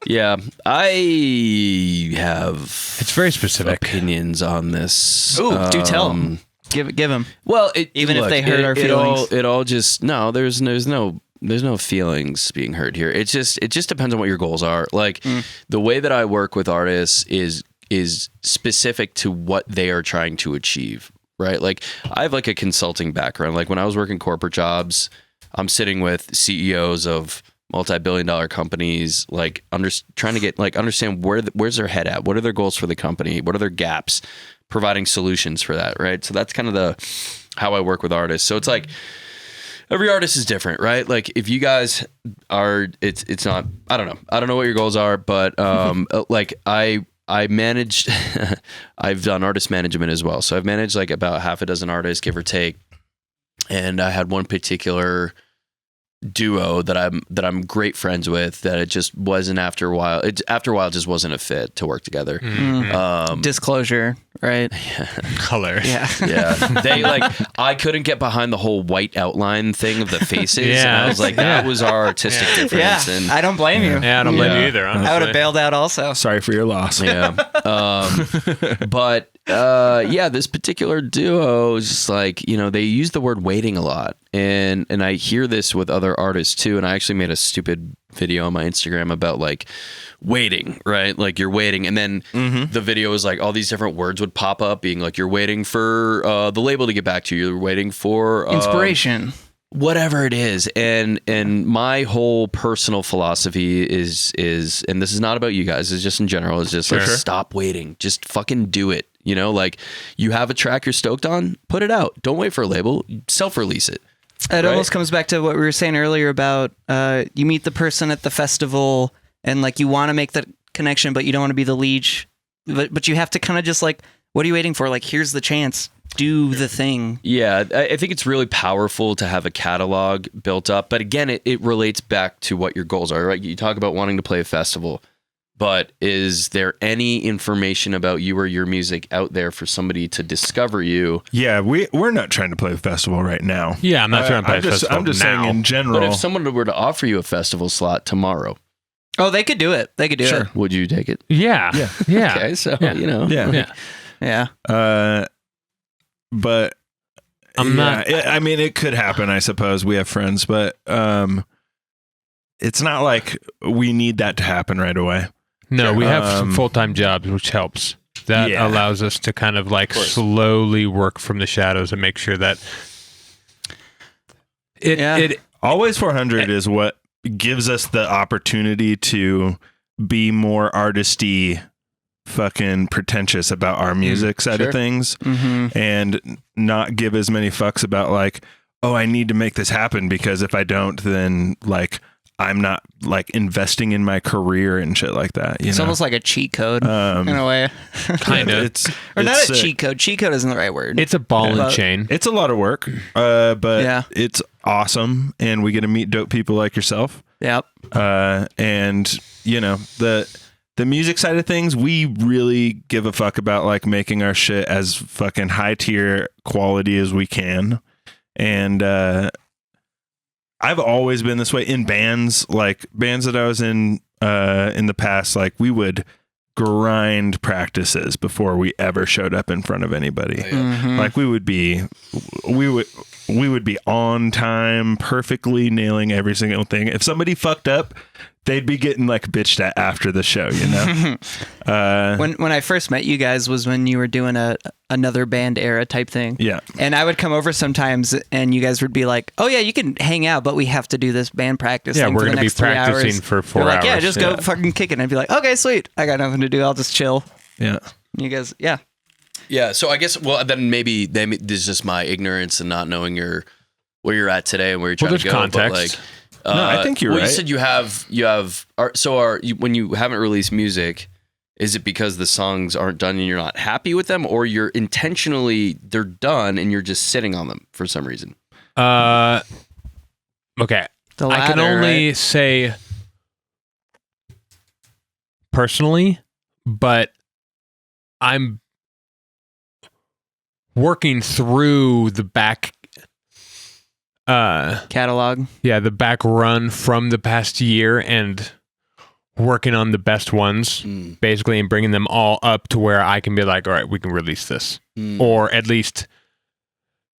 Yeah, I have. It's very specific opinions on this. Ooh, do tell. Give them. Well, if they hurt our feelings, it all just no. There's no feelings being hurt here. It just depends on what your goals are. Like the way that I work with artists is specific to what they are trying to achieve. Right? Like I have like a consulting background. Like when I was working corporate jobs, I'm sitting with CEOs of multi-billion-dollar companies, like trying to get understand where's their head at, what are their goals for the company, what are their gaps, providing solutions for that, right? So that's kind of how I work with artists. So it's like every artist is different, right? Like if you guys are, it's not, I don't know what your goals are, but like I managed, I've done artist management as well. So I've managed like about half a dozen artists, give or take. And I had one particular duo that I'm great friends with that it just wasn't after a while. After a while, just wasn't a fit to work together. Disclosure, right? Color. Yeah. Yeah. They I couldn't get behind the whole white outline thing of the faces. Yeah. And I was like, that was our artistic difference. Yeah. And I don't blame you. Yeah, I don't blame you either, honestly. I would have bailed out also. Sorry for your loss. Yeah. But this particular duo is just like, they use the word waiting a lot. And I hear this with other artists too. And I actually made a stupid video on my Instagram about like waiting, right? Like you're waiting. And then the video was like all these different words would pop up being like, you're waiting for the label to get back to you. You're waiting for inspiration. Whatever it is. And my whole personal philosophy is, and this is not about you guys, it's just in general, it's just like, stop waiting. Just fucking do it. Like you have a track you're stoked on, put it out. Don't wait for a label, self-release it. It almost comes back to what we were saying earlier about you meet the person at the festival and like you want to make that connection, but you don't want to be the leech. But you have to kind of just like, what are you waiting for? Like, here's the chance. Do the thing. Yeah, I think it's really powerful to have a catalog built up. But again, it relates back to what your goals are, right? You talk about wanting to play a festival, but is there any information about you or your music out there for somebody to discover you? Yeah, we're not trying to play a festival right now. Yeah, I'm not trying to play a festival I'm just now. saying in general. But if someone were to offer you a festival slot tomorrow, Oh, they could do it. They could do it. would you take it? Yeah. Okay, so, Yeah. But I'm not. I mean, it could happen. I suppose we have friends, but it's not like we need that to happen right away. No, we have some full-time jobs, which helps. That allows us to kind of like slowly work from the shadows and make sure that it Always 400 is what gives us the opportunity to be more artisty, fucking pretentious about our music side of things, and not give as many fucks about like, oh, I need to make this happen because if I don't, then like I'm not like investing in my career and shit like that. It's almost like a cheat code in a way. kind of. Or not a cheat code. Cheat code isn't the right word. It's a ball and chain. It's a lot of work, but it's awesome, and we get to meet dope people like yourself. Yep. And the music side of things, we really give a fuck about like making our shit as fucking high tier quality as we can. And I've always been this way in bands that I was in the past. Like we would grind practices before we ever showed up in front of anybody. Like we would be on time, perfectly nailing every single thing. If somebody fucked up, they'd be getting like bitched at after the show, When I first met you guys was when you were doing another band era type thing. Yeah. And I would come over sometimes and you guys would be like, oh yeah, you can hang out, but we have to do this band practice thing we're for the going to be next 3 hours. practicing for 4 hours. Like, yeah, just go fucking kick it. And I'd be like, okay, sweet. I got nothing to do. I'll just chill. Yeah. And you guys, Yeah, so I guess, then maybe this is just my ignorance and not knowing where you're at today and where you're trying to go. Context. But no, I think you're right. You said when you haven't released music, is it because the songs aren't done and you're not happy with them, or you're intentionally, they're done and you're just sitting on them for some reason? Okay. the latter, I can only say personally, but I'm working through the back catalog. Yeah, the back run from the past year and working on the best ones, basically, and bringing them all up to where I can be like, all right, we can release this, or at least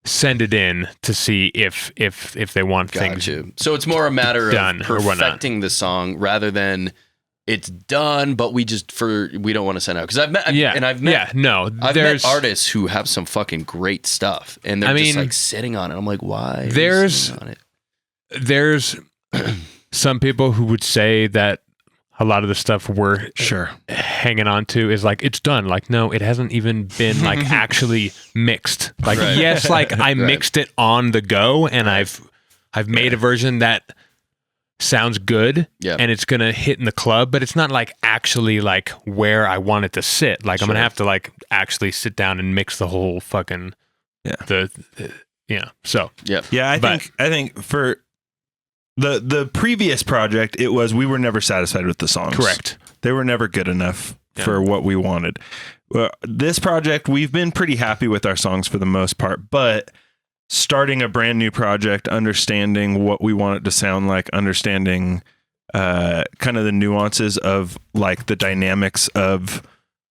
send it in to see if they want things. So it's more a matter done of perfecting the song rather than it's done, but we don't want to send out, because I've met artists who have some fucking great stuff and they're just like sitting on it. I'm like, why? There's some people who would say that a lot of the stuff we're hanging on to is like, it's done. Like, no, it hasn't even been like actually mixed. Like, yes, like I mixed it on the go and I've made a version that sounds good and it's going to hit in the club, but it's not like actually like where I want it to sit. Like I'm going to have to like actually sit down and mix the whole fucking I think for the previous project, we were never satisfied with the songs. Correct. They were never good enough for what we wanted. Well, this project, we've been pretty happy with our songs for the most part, but starting a brand new project, understanding what we want it to sound like, understanding kind of the nuances of like the dynamics of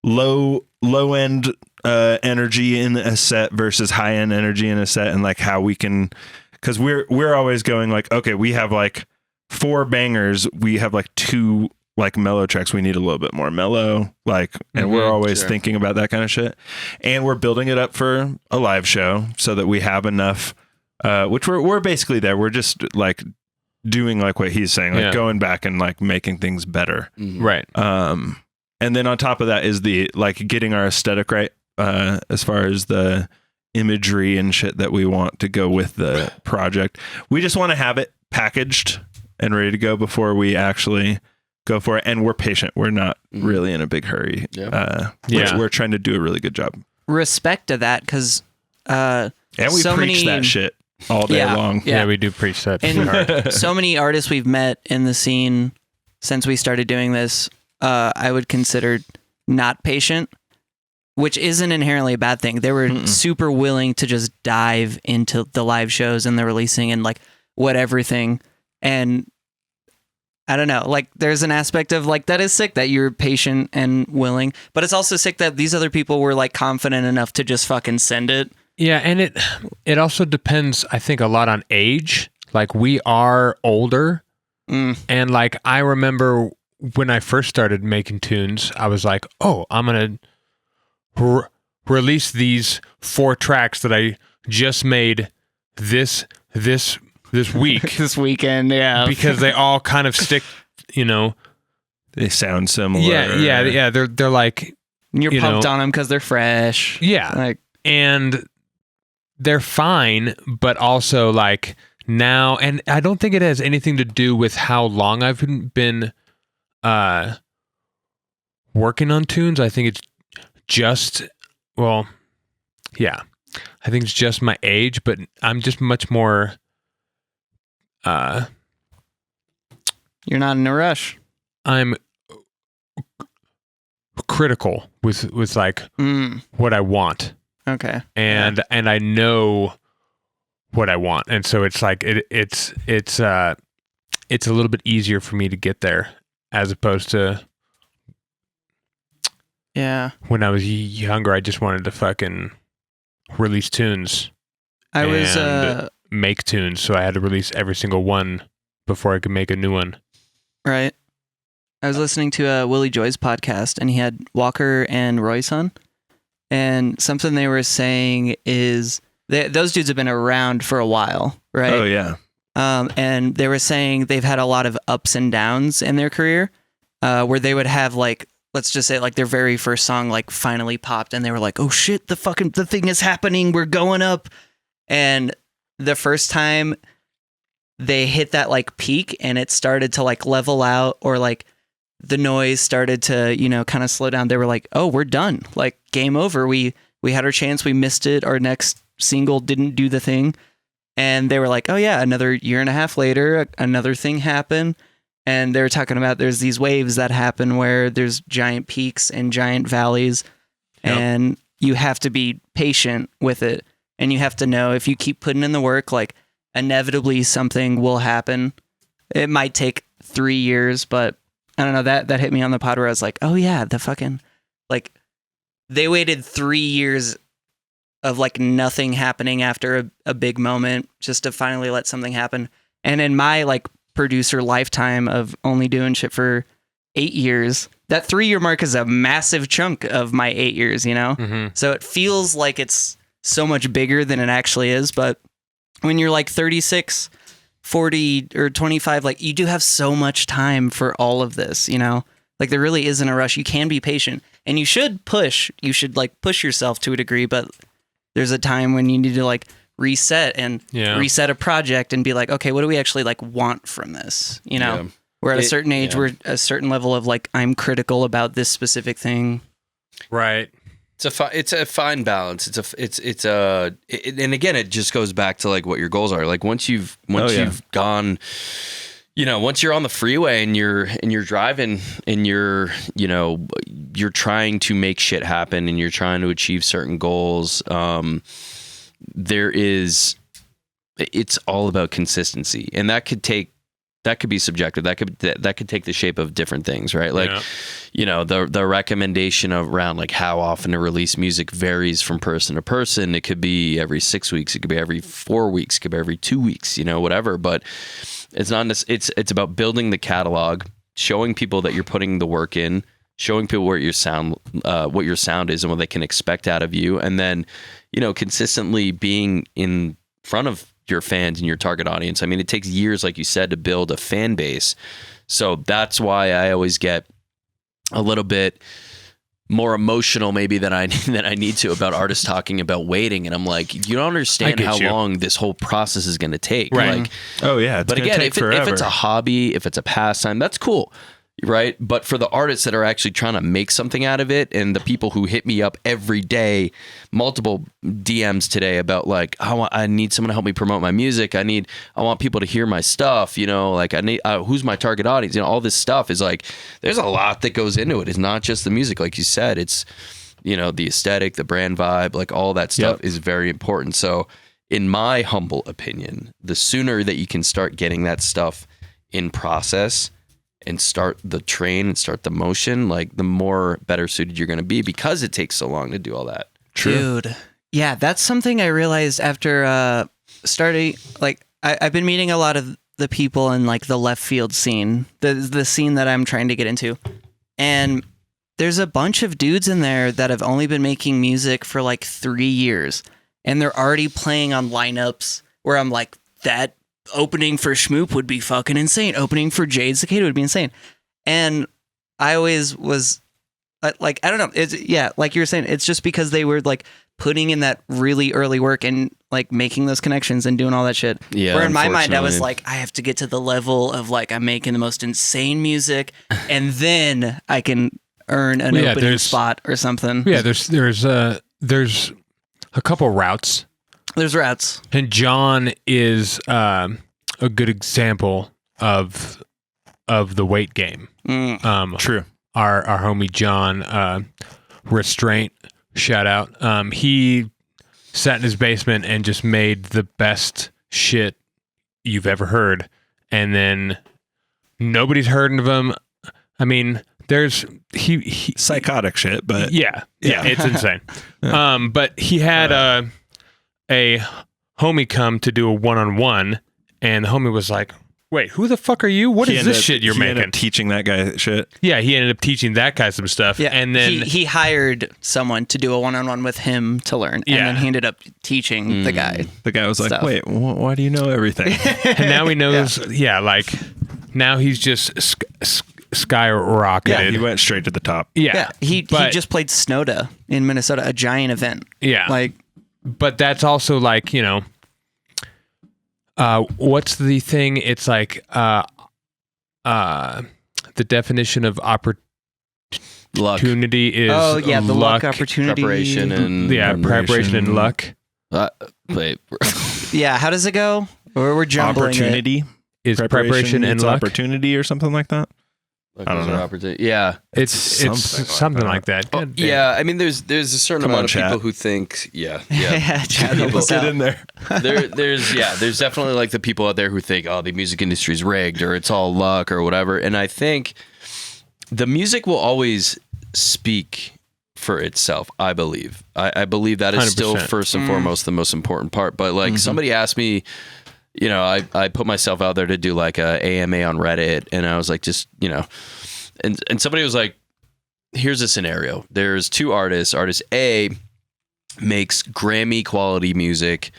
low end energy in a set versus high end energy in a set, and like how we can, because we're always going like, okay, we have like 4 bangers, we have like 2 like mellow tracks, we need a little bit more mellow, like, and we're always thinking about that kind of shit, and we're building it up for a live show so that we have enough, which we're basically there. We're just like doing like what he's saying, like going back and like making things better, right? And then on top of that is the like getting our aesthetic right, as far as the imagery and shit that we want to go with the project. We just want to have it packaged and ready to go before we actually go for it. And we're patient. We're not really in a big hurry. We're trying to do a really good job. Respect to that, because and we preach that shit all day long. Yeah, we do preach that. And so many artists we've met in the scene since we started doing this, I would consider not patient, which isn't inherently a bad thing. They were super willing to just dive into the live shows and the releasing and like everything. And I don't know, like there's an aspect of like, that is sick that you're patient and willing, but it's also sick that these other people were like confident enough to just fucking send it. Yeah. And it also depends, I think, a lot on age. Like we are older. And like, I remember when I first started making tunes, I was like, oh, I'm going to release these 4 tracks that I just made this week. This weekend, yeah. Because they all kind of stick, They sound similar. Yeah. They're like... You're pumped on them because they're fresh. Yeah. And they're fine, but also like... Now, and I don't think it has anything to do with how long I've been working on tunes. I think it's just, I think it's just my age, but I'm just much more... You're not in a rush. I'm critical with like what I want. Okay. And I know what I want, and so it's like it's a little bit easier for me to get there as opposed to when I was younger. I just wanted to fucking release tunes. I was make tunes, so I had to release every single one before I could make a new one. Right. I was listening to Willie Joy's podcast, and he had Walker and Royce on, and something they were saying is those dudes have been around for a while, right? Oh, yeah. And they were saying they've had a lot of ups and downs in their career, where they would have like, let's just say like their very first song like finally popped, and they were like, oh shit, the thing is happening, we're going up. And the first time they hit that like peak and it started to like level out, or like the noise started to, kind of slow down, they were like, oh, we're done. Like game over. We had our chance. We missed it. Our next single didn't do the thing. And they were like, oh yeah, another year and a half later, another thing happened. And they were talking about there's these waves that happen where there's giant peaks and giant valleys. Yep. And you have to be patient with it. And you have to know if you keep putting in the work, like inevitably something will happen. It might take 3 years, but I don't know, that hit me on the pod where I was like, oh yeah, the fucking, like they waited 3 years of like nothing happening after a big moment just to finally let something happen. And in my like producer lifetime of only doing shit for 8 years, that 3 year mark is a massive chunk of my 8 years, So it feels like it's so much bigger than it actually is. But when you're like 36, 40 or 25, like you do have so much time for all of this, like there really isn't a rush. You can be patient, and you should push like push yourself to a degree, but there's a time when you need to like reset and reset a project and be like, okay, what do we actually like want from this? We're at a certain age, we're a certain level of like, I'm critical about this specific thing. Right. It's a fine balance. And again, it just goes back to like what your goals are. Like once you've gone, once you're on the freeway and you're driving and you're trying to make shit happen and you're trying to achieve certain goals, it's all about consistency, and that could be subjective. That could take the shape of different things, right? Like, the recommendation around like how often to release music varies from person to person. It could be every 6 weeks. It could be every 4 weeks. It could be every 2 weeks. Whatever. But it's not. It's about building the catalog, showing people that you're putting the work in, showing people what your sound is and what they can expect out of you, and then consistently being in front of your fans and your target audience. I mean, it takes years, like you said, to build a fan base. So that's why I always get a little bit more emotional maybe than I need to about artists talking about waiting, and I'm like, you don't understand how long this whole process is going to take. Right. Like, oh yeah, but again, if it's a hobby, if it's a pastime, that's cool, right? But for the artists that are actually trying to make something out of it, and the people who hit me up every day, multiple DMs today about like, I need someone to help me promote my music. I want people to hear my stuff. You know, like I need who's my target audience. You know, all this stuff is like, there's a lot that goes into it. It's not just the music, like you said. It's, you know, the aesthetic, the brand vibe, like all that stuff is very important. So, in my humble opinion, the sooner that you can start getting that stuff in process and start the train and start the motion, like the more better suited you're going to be, because it takes so long to do all that. True. Dude. Yeah, that's something I realized after starting, like I've been meeting a lot of the people in like the left field scene, the scene that I'm trying to get into. And there's a bunch of dudes in there that have only been making music for like 3 years, and they're already playing on lineups where I'm like, that opening for Schmoop would be fucking insane. Opening for Jade Cicada would be insane. And I always was like, I don't know. It's, like you were saying, it's just because they were like putting in that really early work and like making those connections and doing all that shit. Yeah. Where in my mind, I was like, I have to get to the level of like, I'm making the most insane music, and then I can earn an opening spot or something. Yeah. There's a couple routes. There's routes. And John is a good example of the weight game. True. Our homie John, Restraint, shout out. He sat in his basement and just made the best shit you've ever heard, and then nobody's heard of him. I mean, there's he psychotic shit, but yeah, it's insane. But he had a homie come to do a one-on-one, and the homie was like, wait, who the fuck are you? What is this shit you're making? Ended up teaching that guy shit. Yeah, he ended up teaching that guy some stuff. Yeah, and then he hired someone to do a one-on-one with him to learn, and then he ended up teaching the guy. The guy was like, wait, why do you know everything? And now he knows, like, now he's just skyrocketed. Yeah, he went straight to the top. Yeah, he just played Snowda in Minnesota, a giant event. Yeah. Like, but that's also like, you know, what's the thing? It's like the definition of opportunity is the luck, opportunity, preparation, and preparation and luck. Wait, yeah, how does it go? We're jumbling opportunity is preparation and luck, opportunity, or something like that. I don't know. Yeah, it's something like that. Oh, yeah, I mean, there's a certain amount of people who think, Chad, get in there. There's definitely like the people out there who think, oh, the music industry's rigged, or it's all luck, or whatever. And I think the music will always speak for itself. I believe. I believe that is 100%. Still first and foremost the most important part. But like somebody asked me, you know, I put myself out there to do like a AMA on Reddit, and I was like, just, you know, and somebody was like, here's a scenario. There's two artists. Artist A makes Grammy quality music,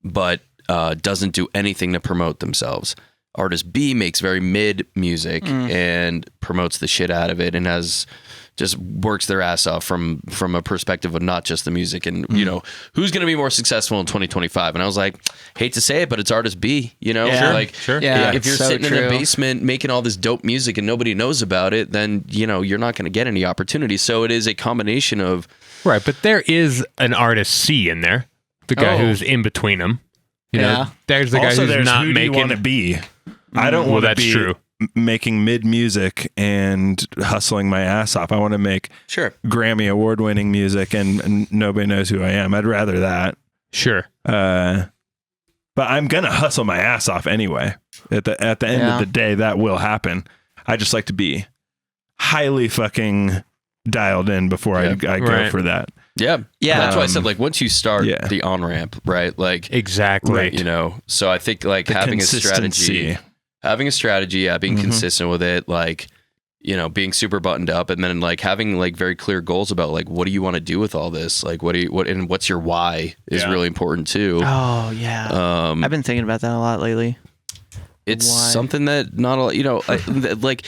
but doesn't do anything to promote themselves. Artist B makes very mid music and promotes the shit out of it, and just works their ass off from a perspective of not just the music. And you know, who's going to be more successful in 2025? And I was like, hate to say it, but it's artist B, you know, sure. Yeah, if you're sitting in a basement making all this dope music and nobody knows about it, then, you know, you're not going to get any opportunity. So it is a combination of, right. But there is an artist C in there, the guy who's in between them. You know, there's the guy also, who's not who making. Do you want to be? I don't want to be true. Making mid music and hustling my ass off. I want to make Grammy award winning music and nobody knows who I am. I'd rather that. Sure. But I'm gonna hustle my ass off anyway. At the end of the day, that will happen. I just like to be highly fucking dialed in before I go for that. Yeah. That's why I said, like, once you start the on ramp, right? Like, exactly. Right, you know. So I think like having a strategy, being consistent with it, like, you know, being super buttoned up, and then like having like very clear goals about like, what do you want to do with all this? Like, and what's your why is really important too. Oh yeah. I've been thinking about that a lot lately. It's something that not a lot, you know, like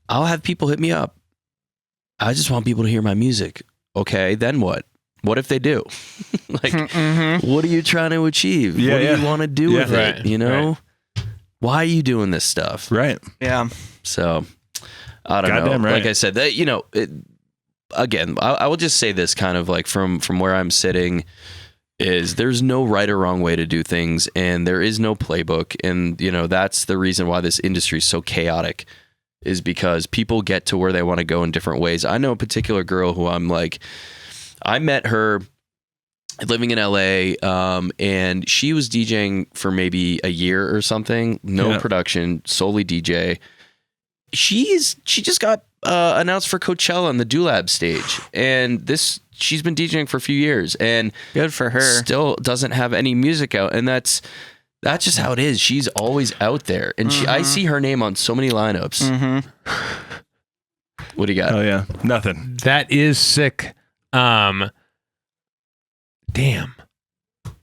I'll have people hit me up I just want people to hear my music. Okay, then what? What if they do? Like, what are you trying to achieve? What do you want to do with it? You know? Why are you doing this stuff? Right. Yeah. So, I don't know. Right. Like I said, that, you know, again, I will just say this kind of like from where I'm sitting is there's no right or wrong way to do things, and there is no playbook. And, you know, that's the reason why this industry is so chaotic, is because people get to where they want to go in different ways. I know a particular girl who I'm like, I met her living in LA, and she was DJing for maybe a year or something. No production, solely DJ. She just got announced for Coachella on the Doolab stage, and she's been DJing for a few years, and good for her. Still doesn't have any music out, and that's just how it is. She's always out there, and I see her name on so many lineups. What do you got? Oh yeah, nothing. That is sick. Damn.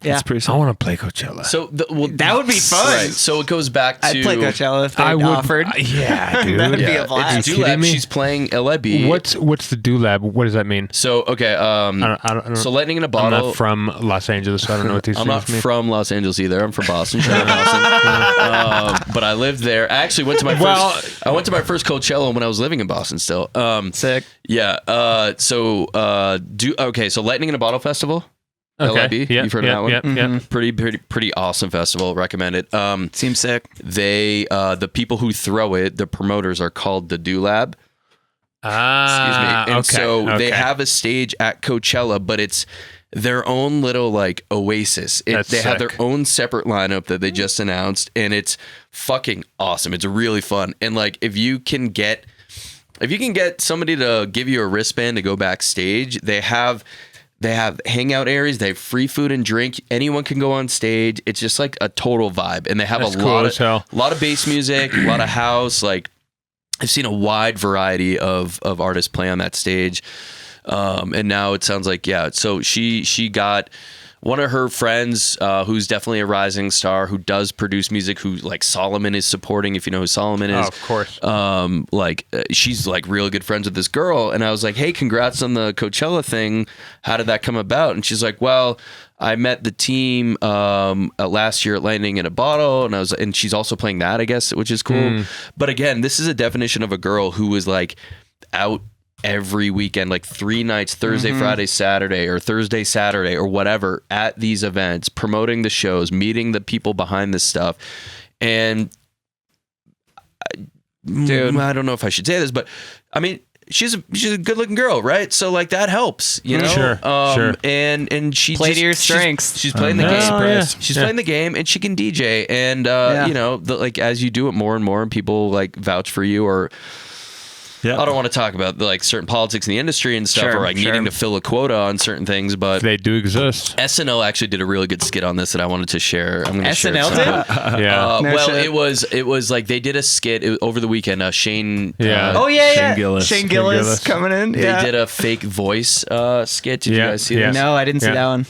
Yeah, it's pretty I want to play Coachella. So that would be fun. Right. So it goes back to I'd play Coachella if they offered. Yeah, dude. That would be a blast. It's Doolab. She's playing LIB. What's the Doolab? What does that mean? So okay, I don't, so lightning in a bottle. I'm not from Los Angeles, so I don't know what these I'm things mean. not from Los Angeles either. I'm from Boston. Shout out Boston. But I lived there. I actually went to my first. I went to my first Coachella when I was living in Boston. Still. Sick. Yeah. So Lightning in a Bottle Festival. Okay. LIB. Yeah, You've heard of that one? Yeah. Pretty awesome festival. Recommend it. Seems sick. They the people who throw it, the promoters, are called the Doolab. Excuse me. And so they have a stage at Coachella, but it's their own little like oasis. They have their own separate lineup that they just announced, and it's fucking awesome. It's really fun. And like if you can get somebody to give you a wristband to go backstage, they have hangout areas. They have free food and drink. Anyone can go on stage. It's just like a total vibe. And they have a lot of bass music, a lot of house. Like I've seen a wide variety of artists play on that stage. And now it sounds like, so she got one of her friends, who's definitely a rising star, who does produce music, who like Solomon is supporting, if you know who Solomon is. Oh, of course. She's like really good friends with this girl. And I was like, hey, congrats on the Coachella thing. How did that come about? And she's like, well, I met the team last year at Lightning in a Bottle, and she's also playing that, I guess, which is cool. But again, this is a definition of a girl who was like out every weekend, like 3 nights, Thursday, Friday, Saturday, or Thursday, Saturday, or whatever, at these events, promoting the shows, meeting the people behind this stuff. And dude, I don't know if I should say this, but I mean, she's a good looking girl, right? So like that helps, you know? Sure. And she play to your strengths. She's playing the game. She's playing the game, and she can DJ. And you know, like as you do it more and more, and people like vouch for you, or I don't want to talk about like certain politics in the industry and stuff, or like needing to fill a quota on certain things, but they do exist. SNL actually did a really good skit on this that I wanted to share. I'm going to share SNL did? It was like they did a skit over the weekend. Shane. Shane Gillis. Shane Gillis coming in. They did a fake voice skit. Did you guys see this? No, I didn't see that one.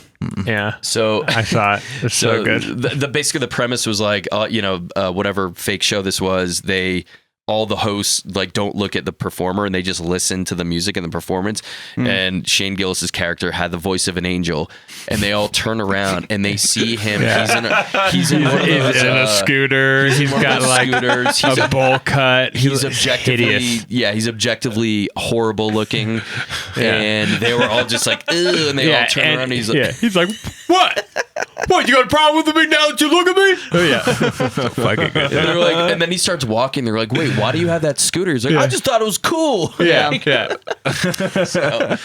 Yeah. So I saw it. It's so good. Basically the premise was like, whatever fake show this was, all the hosts like don't look at the performer and they just listen to the music and the performance. And Shane Gillis's character had the voice of an angel, and they all turn around and they see him. He's in a scooter. He's got like scooters. He's a bowl cut. He's objectively hideous. Yeah, he's objectively horrible looking. And they were all just like, ugh, and they all turn around. And he's like, what? What, you got a problem with me now that you look at me? Oh yeah. Fucking good. And they're like, and then he starts walking. They're like, wait, why do you have that scooter? He's like, I just thought it was cool. Yeah. So,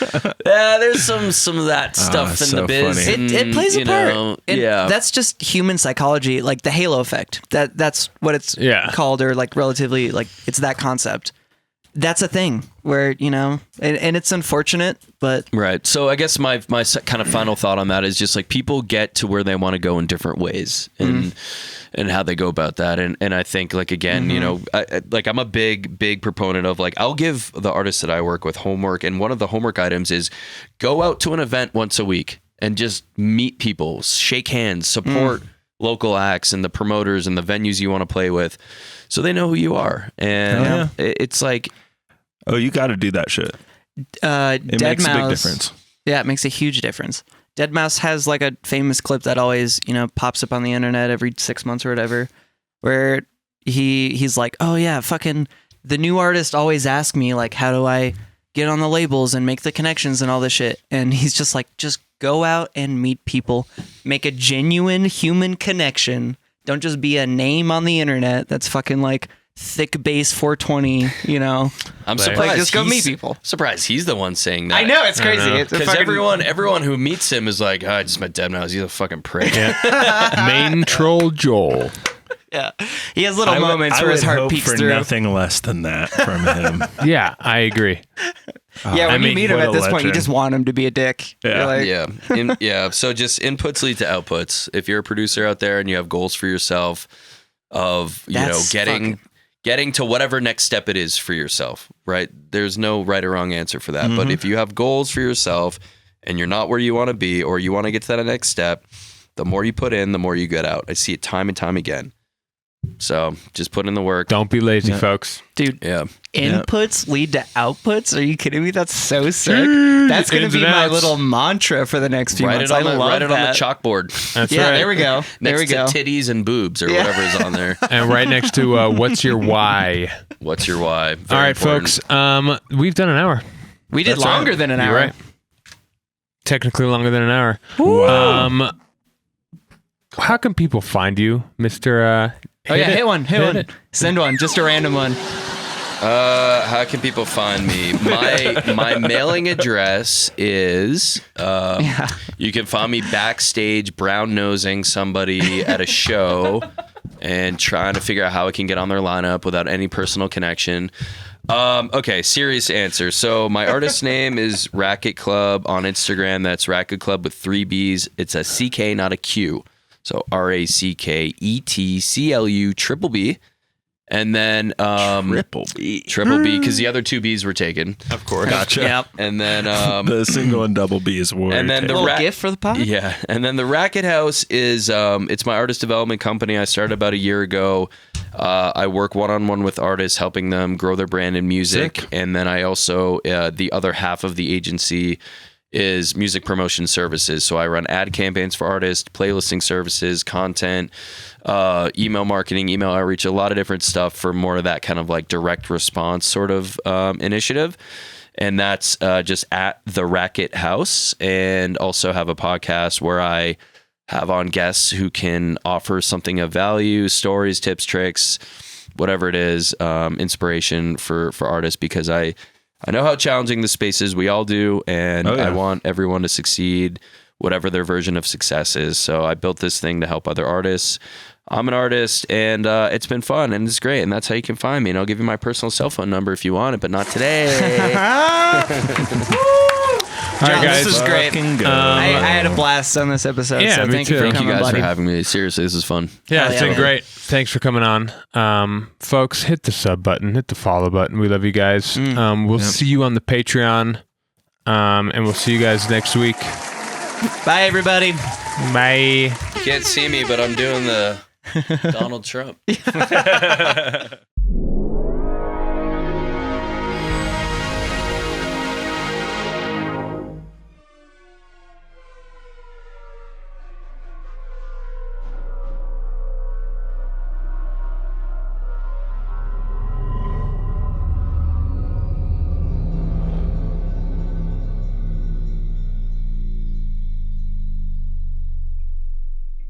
there's some of that stuff in the biz. It plays a part. That's just human psychology, like the halo effect. That's what it's called, or like relatively, like it's that concept. That's a thing where, you know, and it's unfortunate, but right. So I guess my kind of final thought on that is just like people get to where they want to go in different ways, and how they go about that. And I think like, again, you know, I'm a big proponent of like, I'll give the artists that I work with homework. And one of the homework items is go out to an event once a week and just meet people, shake hands, support local acts and the promoters and the venues you want to play with, so they know who you are. And it's like, oh, you got to do that shit. It makes a big difference. Yeah, it makes a huge difference. Deadmau5 has like a famous clip that always, pops up on the internet every 6 months or whatever, where he's like, oh yeah, fucking the new artist always ask me like, how do I get on the labels and make the connections and all this shit? And he's just like, just go out and meet people, make a genuine human connection. Don't just be a name on the internet that's fucking like thick bass 420, I'm surprised. Like, just go meet people. Surprised he's the one saying that. I know, it's crazy. Because everyone who meets him is like, I just met Deadmau5. He's a fucking prick. Yeah. Main troll Joel. Yeah, he has little moments where his heart peeks through. Nothing less than that from him. Yeah, I agree. When you meet him at this point, you just want him to be a dick. Yeah, So just inputs lead to outputs. If you're a producer out there and you have goals for yourself of getting to whatever next step it is for yourself, right? There's no right or wrong answer for that. Mm-hmm. But if you have goals for yourself and you're not where you want to be, or you want to get to that next step, the more you put in, the more you get out. I see it time and time again. So just put in the work. Don't be lazy, folks. Dude, inputs lead to outputs? Are you kidding me? That's so sick. That's going to be my little mantra for the next few months. Write it on the chalkboard. That's right. There we go. Next to titties and boobs or whatever is on there. And right next to what's your why? What's your why? All right, folks. We've done an hour. We did longer than an hour. You're right. Technically longer than an hour. Wow. How can people find you, Mr. Hit one. Send one, just a random one. How can people find me? My mailing address is you can find me backstage brown nosing somebody at a show and trying to figure out how I can get on their lineup without any personal connection. Okay, serious answer. So my artist name is Racket Club on Instagram. That's Racket Club with 3 B's. It's a CK, not a Q. So RACKETCLU. And then Triple B, because the other 2 B's were taken, of course. Gotcha. Yep. And then the single and double B's were. And then the gift for the pod. Yeah, and then the Racket House is it's my artist development company. I started about a year ago. I work one-on-one with artists, helping them grow their brand in music. Sick. And then I also the other half of the agency is music promotion services. So I run ad campaigns for artists, playlisting services, content, email marketing, email outreach, a lot of different stuff for more of that kind of like direct response sort of initiative. And that's just at the Racket House, and also have a podcast where I have on guests who can offer something of value, stories, tips, tricks, whatever it is, inspiration for artists, because I know how challenging the space is. We all do. And I want everyone to succeed, whatever their version of success is. So I built this thing to help other artists. I'm an artist, and it's been fun, and it's great. And that's how you can find me. And I'll give you my personal cell phone number if you want it, but not today. All right, guys. This is great. I had a blast on this episode. Yeah, so me thank too. you for Thank you coming, guys buddy. for having me. Seriously, this is fun. Yeah, it's been man. great. Thanks for coming on. Folks, hit the sub button, hit the follow button. We love you guys. We'll see you on the Patreon, and we'll see you guys next week. Bye, everybody. Bye. You can't see me, but I'm doing the Donald Trump.